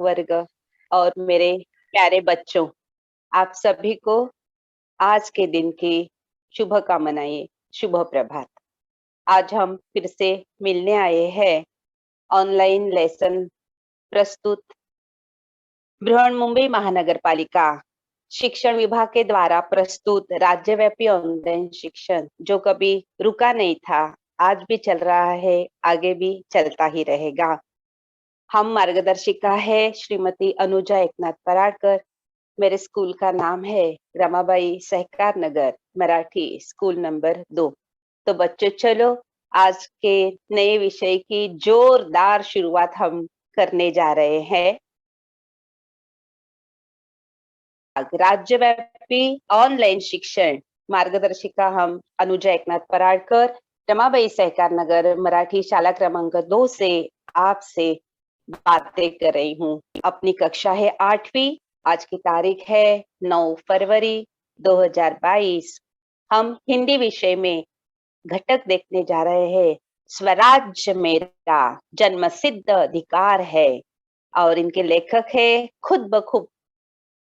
वर्ग और मेरे प्यारे बच्चों, आप सभी को आज के दिन की शुभकामनाएं, शुभ प्रभात। आज हम फिर से मिलने आए हैं ऑनलाइन लेसन प्रस्तुत बृहन मुंबई महानगर पालिका शिक्षण विभाग के द्वारा प्रस्तुत राज्यव्यापी ऑनलाइन शिक्षण जो कभी रुका नहीं था, आज भी चल रहा है, आगे भी चलता ही रहेगा। हम मार्गदर्शिका है श्रीमती अनुजा एकनाथ पराड़कर। मेरे स्कूल का नाम है रमाबाई सहकार नगर मराठी स्कूल नंबर 2। तो बच्चों चलो आज के नए विषय की जोरदार शुरुआत हम करने जा रहे हैं। राज्यव्यापी ऑनलाइन शिक्षण मार्गदर्शिका हम अनुजा एकनाथ पराड़कर, रमाबाई सहकार नगर मराठी शाला क्रमांक 2 से आपसे बातें कर रही हूँ। अपनी कक्षा है 8वीं। आज की तारीख है 9 फरवरी 2022। हम हिंदी विषय में घटक देखने जा रहे हैं। स्वराज्य मेरा जन्मसिद्ध अधिकार है और इनके लेखक है खुद ब खुद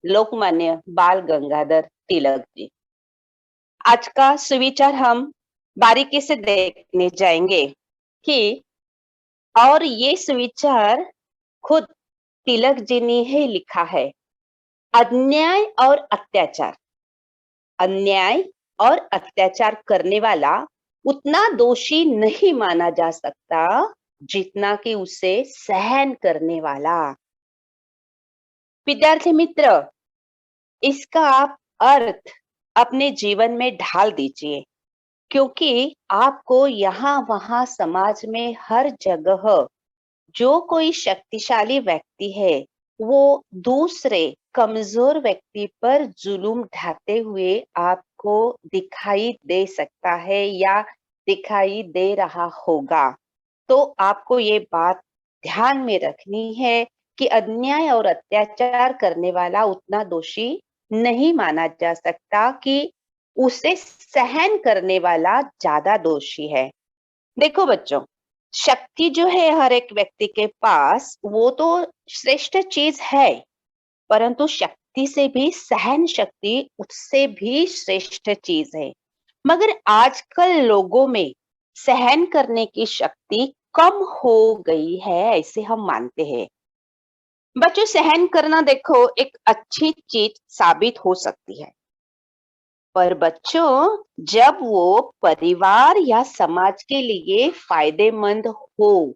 लोकमान्य बाल गंगाधर तिलक जी। आज का सुविचार हम बारीकी से देखने जाएंगे कि और ये सुविचार खुद तिलक जी ने ही लिखा है। अन्याय और अत्याचार, अन्याय और अत्याचार करने वाला उतना दोषी नहीं माना जा सकता जितना कि उसे सहन करने वाला। विद्यार्थी मित्र, इसका आप अर्थ अपने जीवन में ढाल दीजिए, क्योंकि आपको यहाँ वहां समाज में हर जगह जो कोई शक्तिशाली व्यक्ति है वो दूसरे कमजोर व्यक्ति पर जुल्म ढाते हुए आपको दिखाई दे सकता है या दिखाई दे रहा होगा। तो आपको ये बात ध्यान में रखनी है कि अन्याय और अत्याचार करने वाला उतना दोषी नहीं माना जा सकता कि उसे सहन करने वाला ज्यादा दोषी है। देखो बच्चों, शक्ति जो है हर एक व्यक्ति के पास वो तो श्रेष्ठ चीज है, परंतु शक्ति से भी सहन शक्ति उससे भी श्रेष्ठ चीज है। मगर आजकल लोगों में सहन करने की शक्ति कम हो गई है, ऐसे हम मानते हैं। बच्चों, सहन करना देखो एक अच्छी चीज साबित हो सकती है, पर बच्चों जब वो परिवार या समाज के लिए फायदेमंद हो।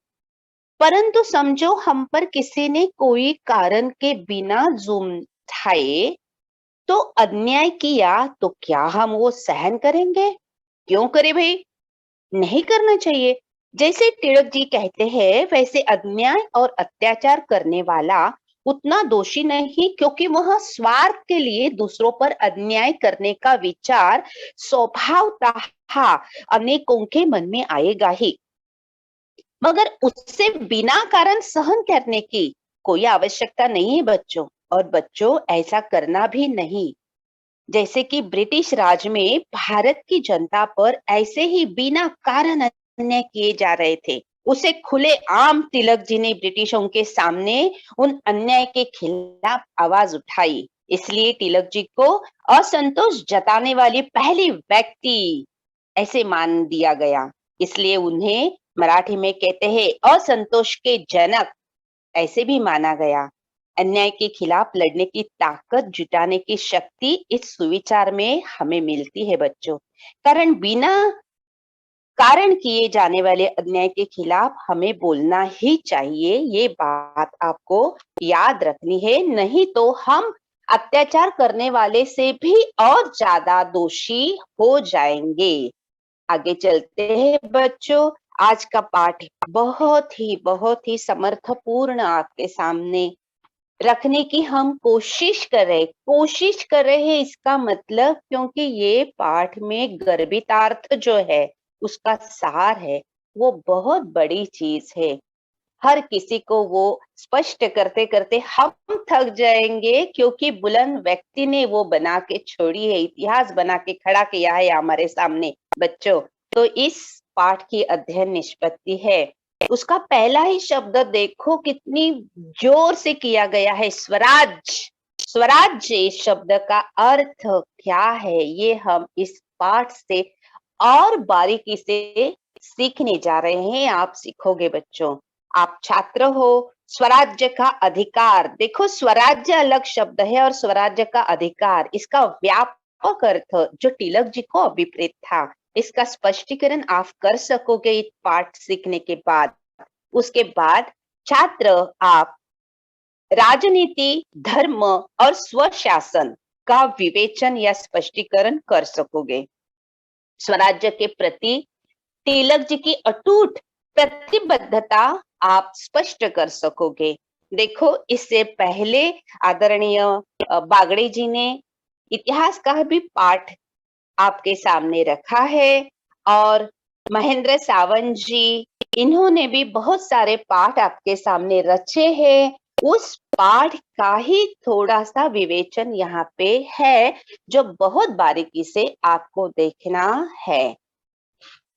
परंतु समझो हम पर किसी ने कोई कारण के बिना जुल्म ढाए तो अन्याय किया, तो क्या हम वो सहन करेंगे? क्यों करे भाई? नहीं करना चाहिए। जैसे तिलक जी कहते हैं वैसे अन्याय और अत्याचार करने वाला उतना दोषी नहीं, क्योंकि वह स्वार्थ के लिए दूसरों पर अन्याय करने का विचार स्वभावतः अनेकों के मन में आएगा ही, मगर उससे बिना कारण सहन करने की कोई आवश्यकता नहीं है बच्चों। और बच्चों ऐसा करना भी नहीं। जैसे कि ब्रिटिश राज में भारत की जनता पर ऐसे ही बिना कारण अन्याय किए जा रहे थे, उसे खुले आम तिलक जी ने ब्रिटिशों के सामने उन अन्याय के खिलाफ आवाज उठाई। इसलिए तिलक जी को असंतोष जताने वाली पहली व्यक्ति ऐसे मान दिया गया। इसलिए उन्हें मराठी में कहते हैं असंतोष के जनक, ऐसे भी माना गया। अन्याय के खिलाफ लड़ने की ताकत जुटाने की शक्ति इस सुविचार में हमें मिलती है बच्चों। बिना कारण किए जाने वाले अन्याय के खिलाफ हमें बोलना ही चाहिए, ये बात आपको याद रखनी है, नहीं तो हम अत्याचार करने वाले से भी और ज्यादा दोषी हो जाएंगे। आगे चलते हैं बच्चों। आज का पाठ बहुत ही समर्थपूर्ण आपके सामने रखने की हम कोशिश कर रहे हैं। इसका मतलब क्योंकि ये पाठ में गर्भितार्थ जो है उसका सार है, वो बहुत बड़ी चीज है। हर किसी को वो स्पष्ट करते करते हम थक जाएंगे, क्योंकि बुलंद व्यक्ति ने वो बना के छोड़ी है, इतिहास बना के खड़ा किया है हमारे सामने बच्चों। तो इस पाठ की अध्ययन निष्पत्ति है उसका पहला ही शब्द देखो कितनी जोर से किया गया है, स्वराज। स्वराज्य इस शब्द का अर्थ क्या है, ये हम इस पाठ से और बारीकी से सीखने जा रहे हैं। आप सीखोगे बच्चों, आप छात्र हो। स्वराज्य का अधिकार, देखो स्वराज्य अलग शब्द है और स्वराज्य का अधिकार, इसका व्यापक अर्थ जो तिलक जी को अभिप्रेत था, इसका स्पष्टीकरण आप कर सकोगे इस पाठ सीखने के बाद। उसके बाद छात्र आप राजनीति, धर्म और स्वशासन का विवेचन या स्पष्टीकरण कर सकोगे। स्वराज्य के प्रति तिलक जी की अटूट प्रतिबद्धता आप स्पष्ट कर सकोगे। देखो इससे पहले आदरणीय बागड़े जी ने इतिहास का भी पाठ आपके सामने रखा है और महेंद्र सावंत जी, इन्होंने भी बहुत सारे पाठ आपके सामने रचे हैं। उस पाठ का ही थोड़ा सा विवेचन यहाँ पे है जो बहुत बारीकी से आपको देखना है।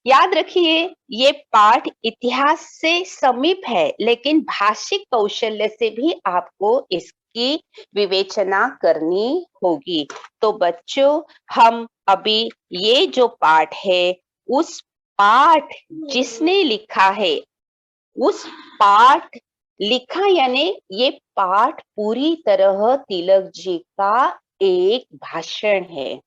याद रखिए, ये पाठ इतिहास से समीप है लेकिन भाषिक कौशल्य से भी आपको इसकी विवेचना करनी होगी। तो बच्चों, हम अभी ये जो पाठ है, उस पाठ जिसने लिखा है, उस पाठ लिखा यानी ये पाठ पूरी तरह तिलक जी का एक भाषण है,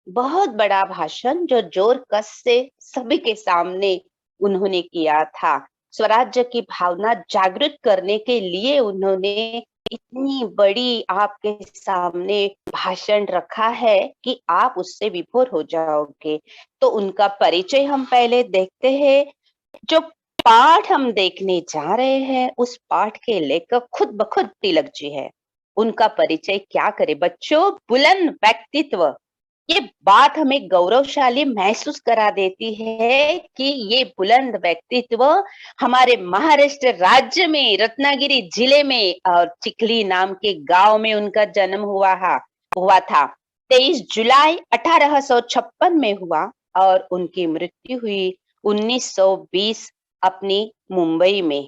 बहुत बड़ा भाषण जो जोर कस से सभी के सामने उन्होंने किया था। स्वराज्य की भावना जागृत करने के लिए उन्होंने इतनी बड़ी आपके सामने भाषण रखा है कि आप उससे विभोर हो जाओगे। तो उनका परिचय हम पहले देखते हैं। जो पाठ हम देखने जा रहे हैं, उस पाठ के लेखक खुद ब खुद तिलक जी है। उनका परिचय क्या करे बच्चों, बुलंद व्यक्तित्व। ये बात हमें गौरवशाली महसूस करा देती है कि ये बुलंद व्यक्तित्व हमारे महाराष्ट्र राज्य में रत्नागिरी जिले में और चिखली नाम के गांव में उनका जन्म हुआ था। 23 जुलाई 1856 में हुआ और उनकी मृत्यु हुई 1920 अपनी मुंबई में।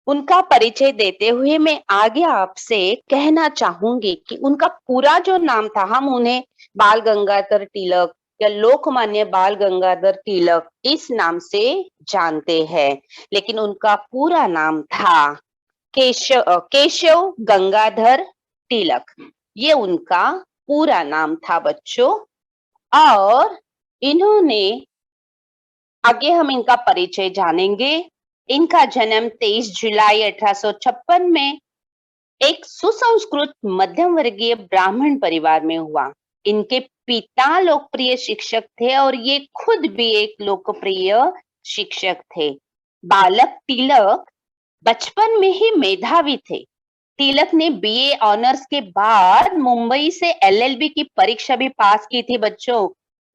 उनका परिचय देते हुए मैं आगे आपसे कहना चाहूंगी कि उनका पूरा जो नाम था, हम उन्हें बाल गंगाधर तिलक या लोकमान्य बाल गंगाधर तिलक इस नाम से जानते हैं, लेकिन उनका पूरा नाम था केशव गंगाधर तिलक। ये उनका पूरा नाम था बच्चों। और इन्होंने, आगे हम इनका परिचय जानेंगे। इनका जन्म 23 जुलाई 1856 में एक सुसंस्कृत मध्यम वर्गीय ब्राह्मण परिवार में हुआ। इनके पिता लोकप्रिय शिक्षक थे और ये खुद भी एक लोकप्रिय शिक्षक थे। बालक तिलक बचपन में ही मेधावी थे। तिलक ने बीए ऑनर्स के बाद मुंबई से एलएलबी की परीक्षा भी पास की थी बच्चों।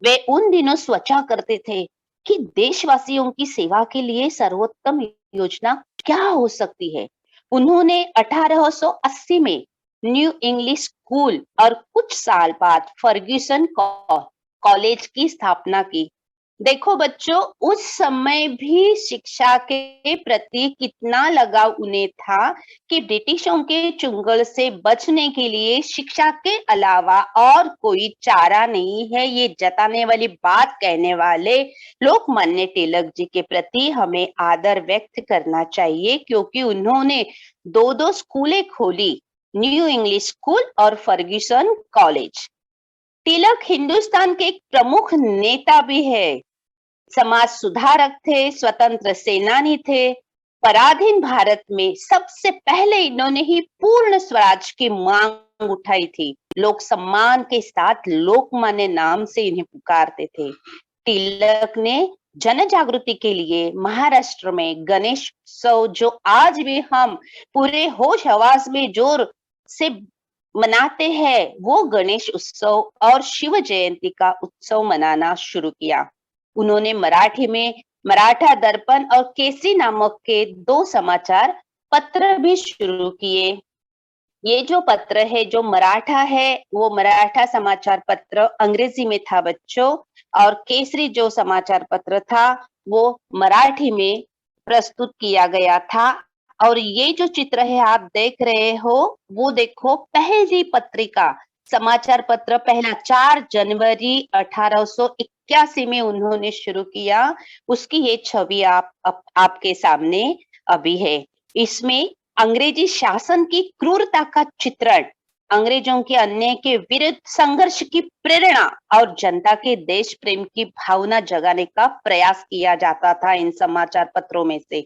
वे उन दिनों सोचा करते थे कि देशवासियों की सेवा के लिए सर्वोत्तम योजना क्या हो सकती है। उन्होंने 1880 में न्यू इंग्लिश स्कूल और कुछ साल बाद फर्ग्यूसन कॉलेज की स्थापना की। देखो बच्चों, उस समय भी शिक्षा के प्रति कितना लगाव उन्हें था कि ब्रिटिशों के चुंगल से बचने के लिए शिक्षा के अलावा और कोई चारा नहीं है, ये जताने वाली बात कहने वाले लोकमान्य तिलक जी के प्रति हमें आदर व्यक्त करना चाहिए, क्योंकि उन्होंने दो स्कूलें खोली, न्यू इंग्लिश स्कूल और फर्ग्यूसन कॉलेज। तिलक हिंदुस्तान के एक प्रमुख नेता भी है, समाज सुधारक थे, स्वतंत्र सेनानी थे। पराधीन भारत में सबसे पहले इन्होंने ही पूर्ण स्वराज की मांग उठाई थी। लोग सम्मान के साथ लोकमान्य नाम से इन्हें पुकारते थे। तिलक ने जन जागृति के लिए महाराष्ट्र में गणेश उत्सव, जो आज भी हम पूरे होश हवास में जोर से मनाते हैं, वो गणेश उत्सव और शिव जयंती का उत्सव मनाना शुरू किया। उन्होंने मराठी में मराठा दर्पण और केसरी नामक के 2 समाचार पत्र भी शुरू किए। ये जो पत्र है, जो मराठा है, वो मराठा समाचार पत्र अंग्रेजी में था बच्चों, और केसरी जो समाचार पत्र था वो मराठी में प्रस्तुत किया गया था। और ये जो चित्र है आप देख रहे हो, वो देखो पहली पत्रिका, समाचार पत्र पहला 4 जनवरी 1881 में उन्होंने शुरू किया। उसकी ये छवि आपके सामने अभी है। इसमें अंग्रेजी शासन की क्रूरता का चित्रण, अंग्रेजों के अन्याय के विरुद्ध संघर्ष की प्रेरणा और जनता के देश प्रेम की भावना जगाने का प्रयास किया जाता था इन समाचार पत्रों में से।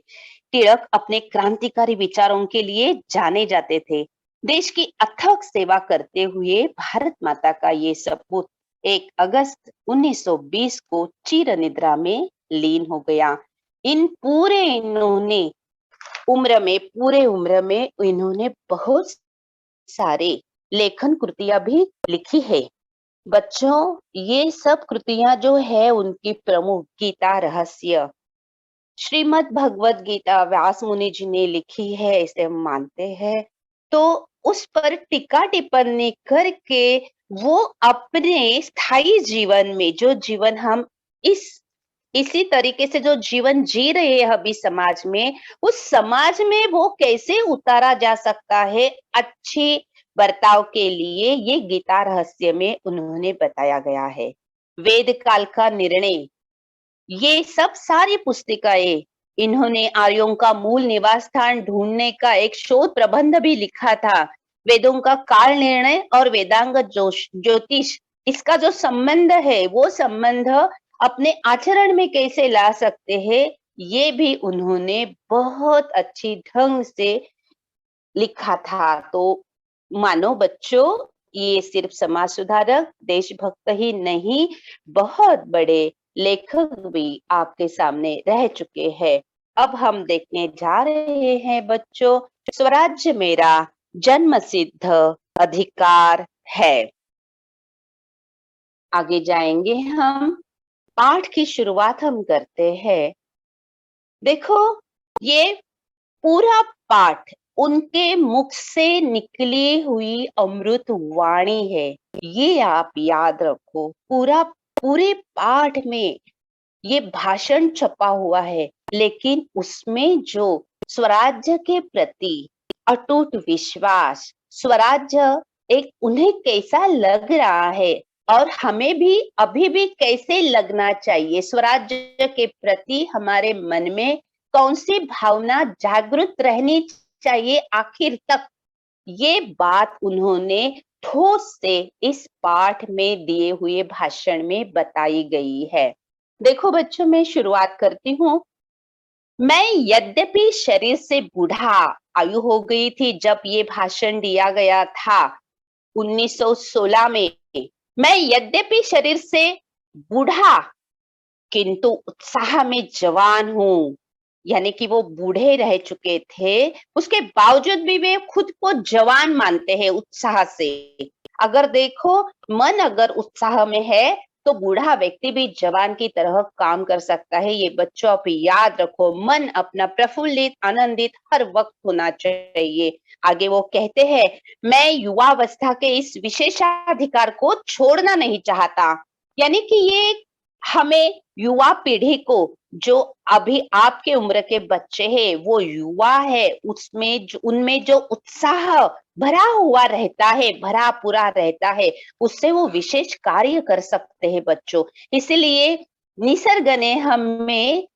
तिलक अपने क्रांतिकारी विचारों के लिए जाने जाते थे। देश की अथक सेवा करते हुए भारत माता का ये सपूत 1 अगस्त 1920 को चिर निद्रा में लीन हो गया। इन पूरे उम्र में इन्होंने बहुत सारे लेखन कृतियां भी लिखी है। बच्चों, ये सब कृतियां जो है उनकी प्रमुख गीता रहस्य, श्रीमद् भगवत गीता व्यास मुनि जी ने लिखी है, इसे हम मानते हैं। तो उस पर टीका टिप्पणी करके वो अपने स्थायी जीवन में, जो जीवन हम इसी तरीके से जो जीवन जी रहे हैं अभी समाज में, उस समाज में वो कैसे उतारा जा सकता है अच्छी बर्ताव के लिए, ये गीता रहस्य में उन्होंने बताया गया है। वेद काल का निर्णय, ये सब सारी पुस्तिकाएं, इन्होंने आर्यों का मूल निवास स्थान ढूंढने का एक शोध प्रबंध भी लिखा था। वेदों का काल निर्णय और वेदांग ज्योतिष, इसका जो संबंध है वो संबंध अपने आचरण में कैसे ला सकते हैं, ये भी उन्होंने बहुत अच्छी ढंग से लिखा था। तो मानो बच्चों, ये सिर्फ समाज सुधारक देशभक्त ही नहीं, बहुत बड़े लेखक भी आपके सामने रह चुके हैं। अब हम देखने जा रहे हैं बच्चों, स्वराज्य मेरा जन्म सिद्ध अधिकार है। आगे जाएंगे हम, पाठ की शुरुआत हम करते हैं। देखो, ये पूरा पाठ उनके मुख से निकली हुई अमृत वाणी है, ये आप याद रखो। पूरे पाठ में ये भाषण छपा हुआ है, लेकिन उसमें जो स्वराज्य के प्रति अटूट विश्वास, स्वराज्य एक उन्हें कैसा लग रहा है और हमें भी अभी भी कैसे लगना चाहिए, स्वराज्य के प्रति हमारे मन में कौन सी भावना जागृत रहनी चाहिए आखिर तक, ये बात उन्होंने ठोस से इस पाठ में दिए हुए भाषण में बताई गई है। देखो बच्चों, मैं शुरुआत करती हूँ। मैं यद्यपि शरीर से बूढ़ा, आयु हो गई थी जब ये भाषण दिया गया था 1916 में। मैं यद्यपि शरीर से बूढ़ा किंतु उत्साह में जवान हूँ, यानी कि वो बूढ़े रह चुके थे, उसके बावजूद भी वे खुद को जवान मानते हैं उत्साह से। अगर देखो, मन अगर उत्साह में है तो बूढ़ा व्यक्ति भी जवान की तरह काम कर सकता है। ये बच्चों आप याद रखो, मन अपना प्रफुल्लित आनंदित हर वक्त होना चाहिए। आगे वो कहते हैं, मैं युवावस्था के इस विशेषाधिकार को छोड़ना नहीं चाहता। यानी कि ये हमें युवा पीढ़ी को, जो अभी आपके उम्र के बच्चे हैं, वो युवा है, उनमें जो उत्साह भरा हुआ रहता है, भरा पूरा रहता है, उससे वो विशेष कार्य कर सकते हैं बच्चों। इसलिए निसर्ग ने हमें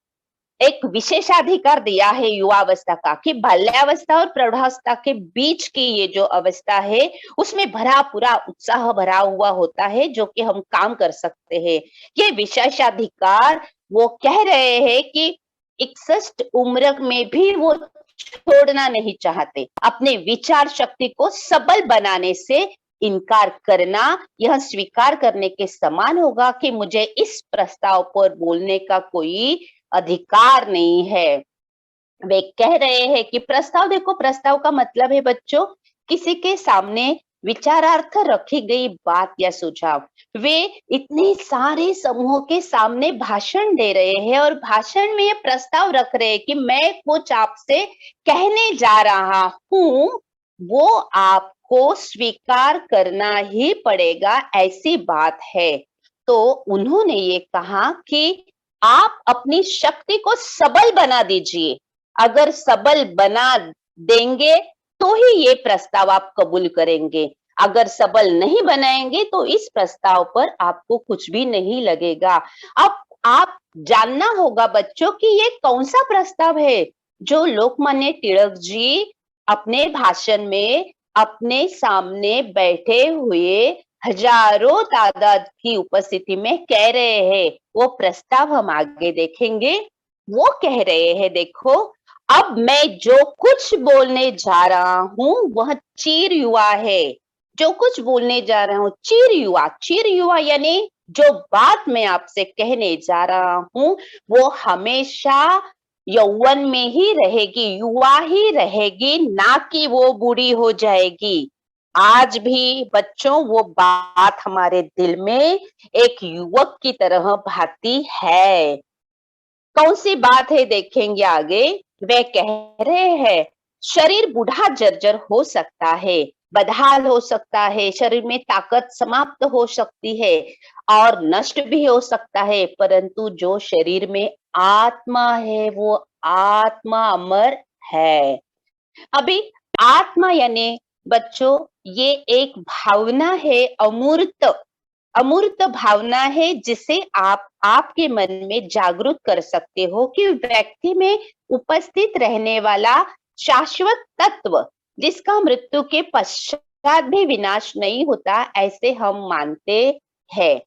एक विशेषाधिकार दिया है युवावस्था का, कि बाल्यावस्था और प्रौढ़ावस्था के बीच की ये जो अवस्था है, उसमें भरा पूरा उत्साह भरा हुआ होता है, जो कि हम काम कर सकते हैं। ये विशेषाधिकार वो कह रहे हैं कि 61 उम्र में भी वो छोड़ना नहीं चाहते। अपने विचार शक्ति को सबल बनाने से इनकार करना यह स्वीकार करने के समान होगा कि मुझे इस प्रस्ताव पर बोलने का कोई अधिकार नहीं है। वे कह रहे हैं कि प्रस्ताव, देखो प्रस्ताव का मतलब है बच्चों, किसी के सामने विचारार्थ रखी गई बात या सुझाव। वे इतने सारे समूहों के सामने भाषण दे रहे हैं और भाषण में ये प्रस्ताव रख रहे हैं कि मैं कुछ आपसे कहने जा रहा हूं, वो आपको स्वीकार करना ही पड़ेगा, ऐसी बात है। तो उन्होंने ये कहा कि आप अपनी शक्ति को सबल बना दीजिए। अगर सबल बना देंगे तो ही ये प्रस्ताव आप कबूल करेंगे। अगर सबल नहीं बनाएंगे तो इस प्रस्ताव पर आपको कुछ भी नहीं लगेगा। अब आप जानना होगा बच्चों कि ये कौन सा प्रस्ताव है जो लोकमान्य तिलक जी अपने भाषण में अपने सामने बैठे हुए हजारों तादाद की उपस्थिति में कह रहे हैं। वो प्रस्ताव हम आगे देखेंगे। वो कह रहे हैं, देखो, अब मैं जो कुछ बोलने जा रहा हूं वह चीर युवा है। जो कुछ बोलने जा रहा हूं चीर युवा यानी जो बात मैं आपसे कहने जा रहा हूं वो हमेशा यौवन में ही रहेगी, युवा ही रहेगी, ना कि वो बूढ़ी हो जाएगी। आज भी बच्चों वो बात हमारे दिल में एक युवक की तरह भाती है। कौन सी बात है देखेंगे आगे। वे कह रहे हैं शरीर बूढ़ा जर्जर हो सकता है, बदहाल हो सकता है, शरीर में ताकत समाप्त हो सकती है और नष्ट भी हो सकता है, परंतु जो शरीर में आत्मा है वो आत्मा अमर है। अभी आत्मा यानी बच्चों ये एक भावना है, अमूर्त अमूर्त भावना है जिसे आप आपके मन में जागरूक कर सकते हो कि व्यक्ति में उपस्थित रहने वाला शाश्वत तत्व जिसका मृत्यु के पश्चात भी विनाश नहीं होता, ऐसे हम मानते हैं।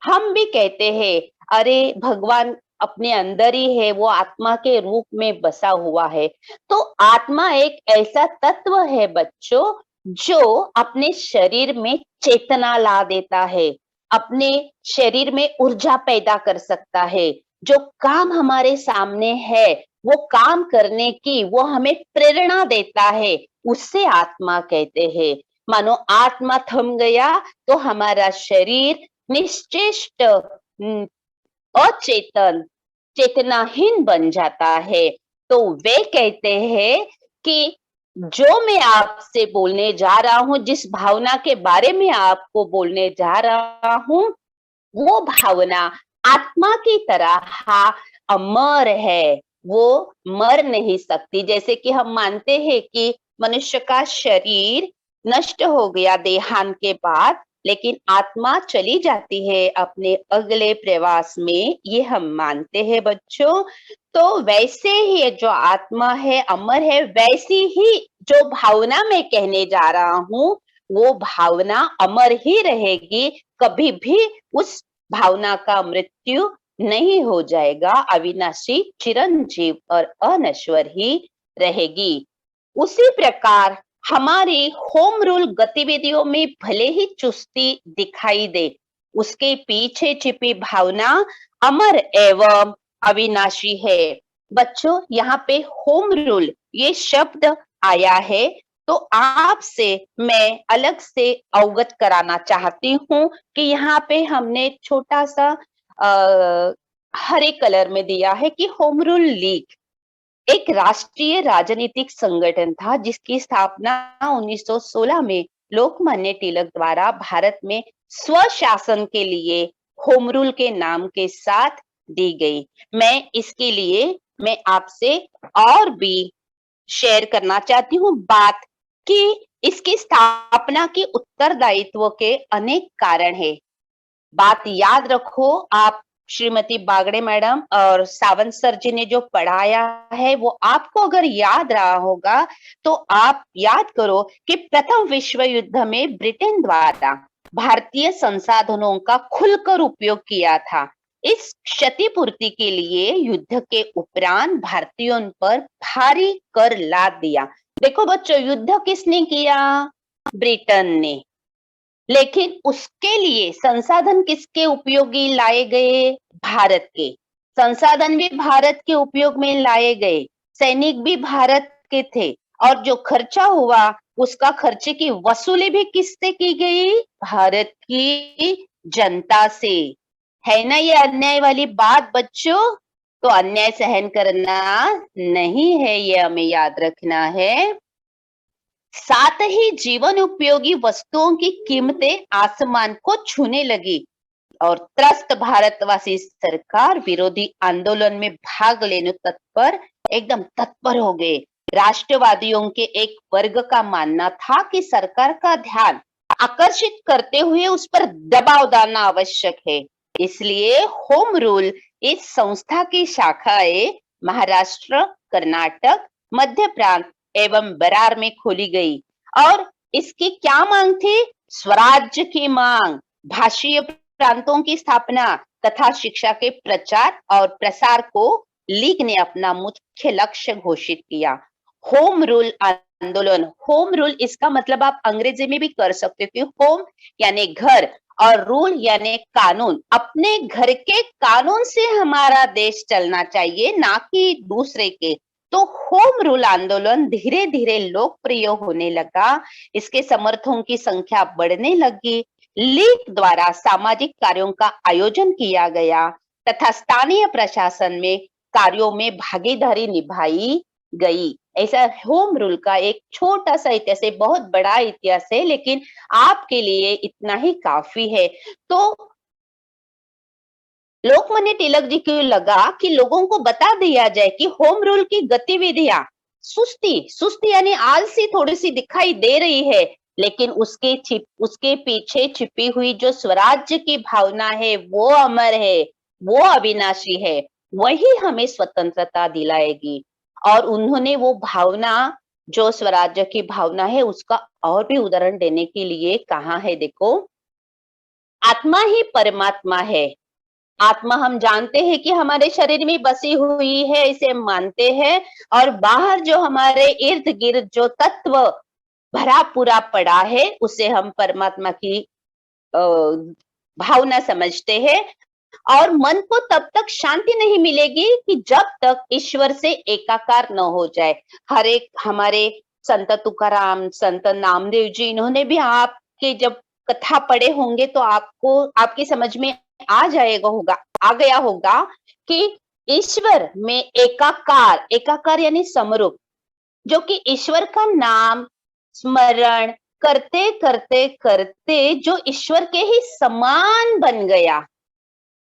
हम भी कहते हैं अरे भगवान अपने अंदर ही है, वो आत्मा के रूप में बसा हुआ है। तो आत्मा एक ऐसा तत्व है बच्चों जो अपने शरीर में चेतना ला देता है, अपने शरीर में ऊर्जा पैदा कर सकता है। जो काम हमारे सामने है वो काम करने की वो हमें प्रेरणा देता है, उससे आत्मा कहते हैं। मानो आत्मा थम गया तो हमारा शरीर निश्चेष्ट, अचेतन, चेतनाहीन बन जाता है। तो वे कहते हैं कि जो मैं आपसे बोलने जा रहा हूं, जिस भावना के बारे में आपको बोलने जा रहा हूं, वो भावना आत्मा की तरह अमर है, वो मर नहीं सकती। जैसे कि हम मानते हैं कि मनुष्य का शरीर नष्ट हो गया देहांत के बाद, लेकिन आत्मा चली जाती है अपने अगले प्रवास में, ये हम मानते हैं बच्चों। तो वैसे ही जो आत्मा है अमर है, वैसी ही जो भावना मैं कहने जा रहा हूं वो भावना अमर ही रहेगी, कभी भी उस भावना का मृत्यु नहीं हो जाएगा, अविनाशी, चिरंजीव और अनश्वर ही रहेगी। उसी प्रकार हमारी होम रूल गतिविधियों में भले ही चुस्ती दिखाई दे, उसके पीछे छिपी भावना अमर एवं अविनाशी है। बच्चों यहाँ पे होम रूल ये शब्द आया है तो आपसे मैं अलग से अवगत कराना चाहती हूँ कि यहाँ पे हमने छोटा सा हरे कलर में दिया है कि होम रूल लीग एक राष्ट्रीय राजनीतिक संगठन था जिसकी स्थापना 1916 में लोकमान्य तिलक द्वारा भारत में स्वशासन के लिए होम रूल के नाम के साथ दी गई। मैं आपसे और भी शेयर करना चाहती हूँ बात कि इसकी स्थापना के उत्तरदायित्व के अनेक कारण है। बात याद रखो, आप श्रीमती बागड़े मैडम और सावंत सर जी ने जो पढ़ाया है वो आपको अगर याद रहा होगा तो आप याद करो कि प्रथम विश्व युद्ध में ब्रिटेन द्वारा भारतीय संसाधनों का खुलकर उपयोग किया था। इस क्षतिपूर्ति के लिए युद्ध के उपरांत भारतीयों पर भारी कर लाद दिया। देखो बच्चों, युद्ध किसने किया? ब्रिटेन ने। लेकिन उसके लिए संसाधन किसके उपयोगी लाए गए? भारत के। संसाधन भी भारत के उपयोग में लाए गए, सैनिक भी भारत के थे और जो खर्चा हुआ उसका खर्चे की वसूली भी किससे की गई? भारत की जनता से। है ना ये अन्याय वाली बात बच्चों? तो अन्याय सहन करना नहीं है, ये हमें याद रखना है। साथ ही जीवन उपयोगी वस्तुओं की कीमतें आसमान को छूने लगी। और त्रस्त भारतवासी सरकार विरोधी आंदोलन में भाग लेने तत्पर, एकदम तत्पर हो गए। राष्ट्रवादियों के एक वर्ग का मानना था कि सरकार का ध्यान आकर्षित करते हुए उस पर दबाव डालना आवश्यक है। इसलिए होम रूल इस संस्था की शाखाएं महाराष्ट्र, कर्नाटक, मध्य प्रांत एवं बरार में खोली गई। और इसकी क्या मांग थी? स्वराज्य की मांग, भाषीय प्रांतों की स्थापना तथा शिक्षा के प्रचार और प्रसार को लीग ने अपना मुख्य लक्ष्य घोषित किया। होम रूल आंदोलन, होम रूल इसका मतलब आप अंग्रेजी में भी कर सकते हो कि होम यानी घर और रूल यानी कानून। अपने घर के कानून से हमारा देश चलना चाहिए, ना कि दूसरे के। तो होम रूल आंदोलन धीरे धीरे लोकप्रिय होने लगा। इसके समर्थकों की संख्या बढ़ने लगी। लीग द्वारा सामाजिक कार्यों का आयोजन किया गया तथा स्थानीय प्रशासन में कार्यों में भागीदारी निभाई गई। ऐसा होम रूल का एक छोटा सा इतिहास है, बहुत बड़ा इतिहास है, लेकिन आपके लिए इतना ही काफी है। तो लोकमान्य तिलक जी को लगा कि लोगों को बता दिया जाए कि होम रूल की गतिविधियां सुस्ती सुस्ती यानी आलसी थोड़ी सी दिखाई दे रही है, लेकिन उसके पीछे छिपी हुई जो स्वराज्य की भावना है वो अमर है, वो अविनाशी है, वही हमें स्वतंत्रता दिलाएगी। और उन्होंने वो भावना, जो स्वराज्य की भावना है, उसका और भी उदाहरण देने के लिए कहा है। देखो, आत्मा ही परमात्मा है। आत्मा हम जानते हैं कि हमारे शरीर में बसी हुई है, इसे हम मानते हैं। और बाहर जो हमारे इर्द गिर्द जो तत्व भरा पूरा पड़ा है, उसे हम परमात्मा की भावना समझते हैं। और मन को तब तक शांति नहीं मिलेगी कि जब तक ईश्वर से एकाकार न हो जाए। हर एक हमारे संत तुकाराम, संत नामदेव जी, इन्होंने भी आपके जब कथा पढ़े होंगे तो आपको आपकी समझ में आ गया होगा कि ईश्वर में एकाकार, एकाकार यानी समरूप, जो कि ईश्वर का नाम स्मरण करते करते करते जो ईश्वर के ही समान बन गया,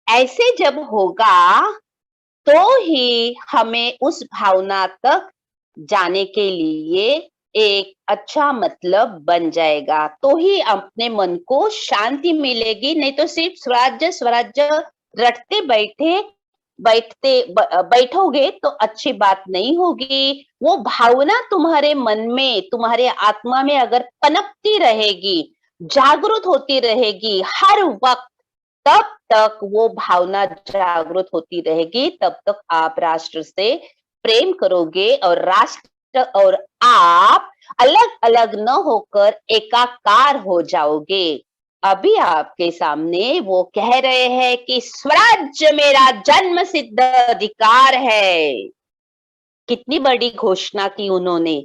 ऐसे जब होगा तो ही हमें उस भावना तक जाने के लिए एक अच्छा मतलब बन जाएगा, तो ही अपने मन को शांति मिलेगी। नहीं तो सिर्फ स्वराज्य स्वराज्य रटते बैठोगे तो अच्छी बात नहीं होगी। वो भावना तुम्हारे मन में, तुम्हारे आत्मा में अगर पनपती रहेगी, जागृत होती रहेगी हर वक्त, तब तक वो भावना जागृत होती रहेगी, तब तक आप राष्ट्र से प्रेम करोगे और राष्ट्र और आप अलग अलग न होकर एकाकार हो जाओगे। अभी आपके सामने वो कह रहे हैं कि स्वराज्य मेरा जन्म सिद्ध अधिकार है। कितनी बड़ी घोषणा की उन्होंने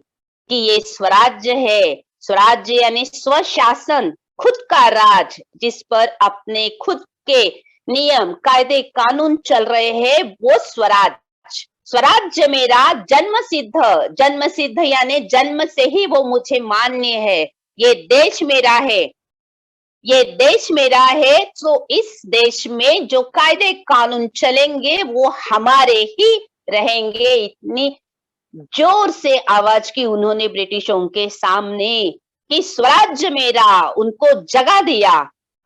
कि ये स्वराज्य है। स्वराज्य यानी स्वशासन, खुद का राज, जिस पर अपने खुद के नियम कायदे कानून चल रहे हैं, वो स्वराज। स्वराज्य मेरा जन्म सिद्ध यानी जन्म से ही वो मुझे मान्य है। ये देश मेरा है, ये देश मेरा है, तो इस देश में जो कायदे कानून चलेंगे वो हमारे ही रहेंगे। इतनी जोर से आवाज की उन्होंने ब्रिटिशों के सामने कि स्वराज्य मेरा, उनको जगा दिया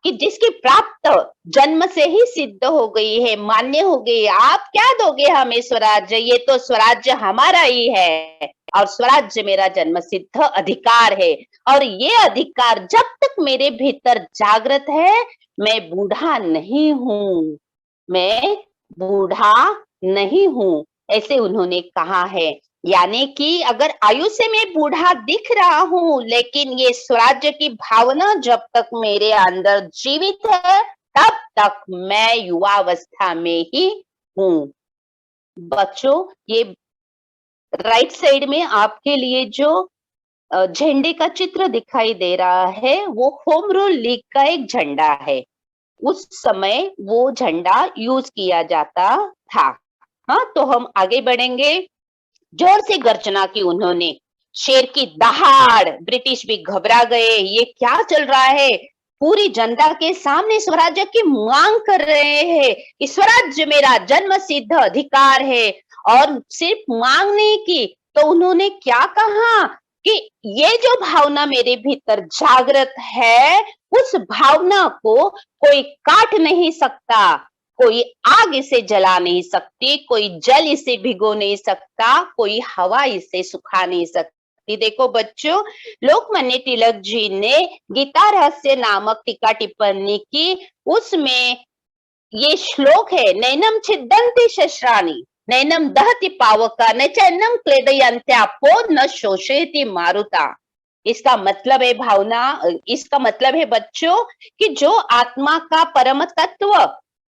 कि जिसकी प्राप्त जन्म से ही सिद्ध हो गई है, मान्य हो गई। आप क्या दोगे हमें स्वराज्य? ये तो स्वराज्य हमारा ही है और स्वराज्य मेरा जन्म सिद्ध अधिकार है। और ये अधिकार जब तक मेरे भीतर जागृत है, मैं बूढ़ा नहीं हूं, मैं बूढ़ा नहीं हूं, ऐसे उन्होंने कहा है। यानी कि अगर आयु से मैं बूढ़ा दिख रहा हूं, लेकिन ये स्वराज्य की भावना जब तक मेरे अंदर जीवित है, तब तक मैं युवावस्था में ही हूं। बच्चों, ये राइट साइड में आपके लिए जो झंडे का चित्र दिखाई दे रहा है, वो होम रूल लीग का एक झंडा है। उस समय वो झंडा यूज किया जाता था। हाँ, तो हम आगे बढ़ेंगे। जोर से गर्जना की उन्होंने, शेर की दहाड़, ब्रिटिश भी घबरा गए। ये क्या चल रहा है? पूरी जनता के सामने स्वराज्य की मांग कर रहे हैं कि स्वराज्य मेरा जन्म सिद्ध अधिकार है। और सिर्फ मांग नहीं की, तो उन्होंने क्या कहा कि ये जो भावना मेरे भीतर जागृत है, उस भावना को कोई काट नहीं सकता, कोई आग इसे जला नहीं सकती, कोई जल इसे भिगो नहीं सकता, कोई हवा इसे सुखा नहीं सकती। देखो बच्चों, लोकमान्य तिलक जी ने गीता रहस्य नामक टीका टिप्पणी की, उसमें ये श्लोक है, नैनम छिद्दन्ति शस्त्राणि नैनम दहति पावका न चैनम क्लेदयन्त्यापो न शोषयति मारुता। इसका मतलब है भावना, इसका मतलब है बच्चों कि जो आत्मा का परम तत्व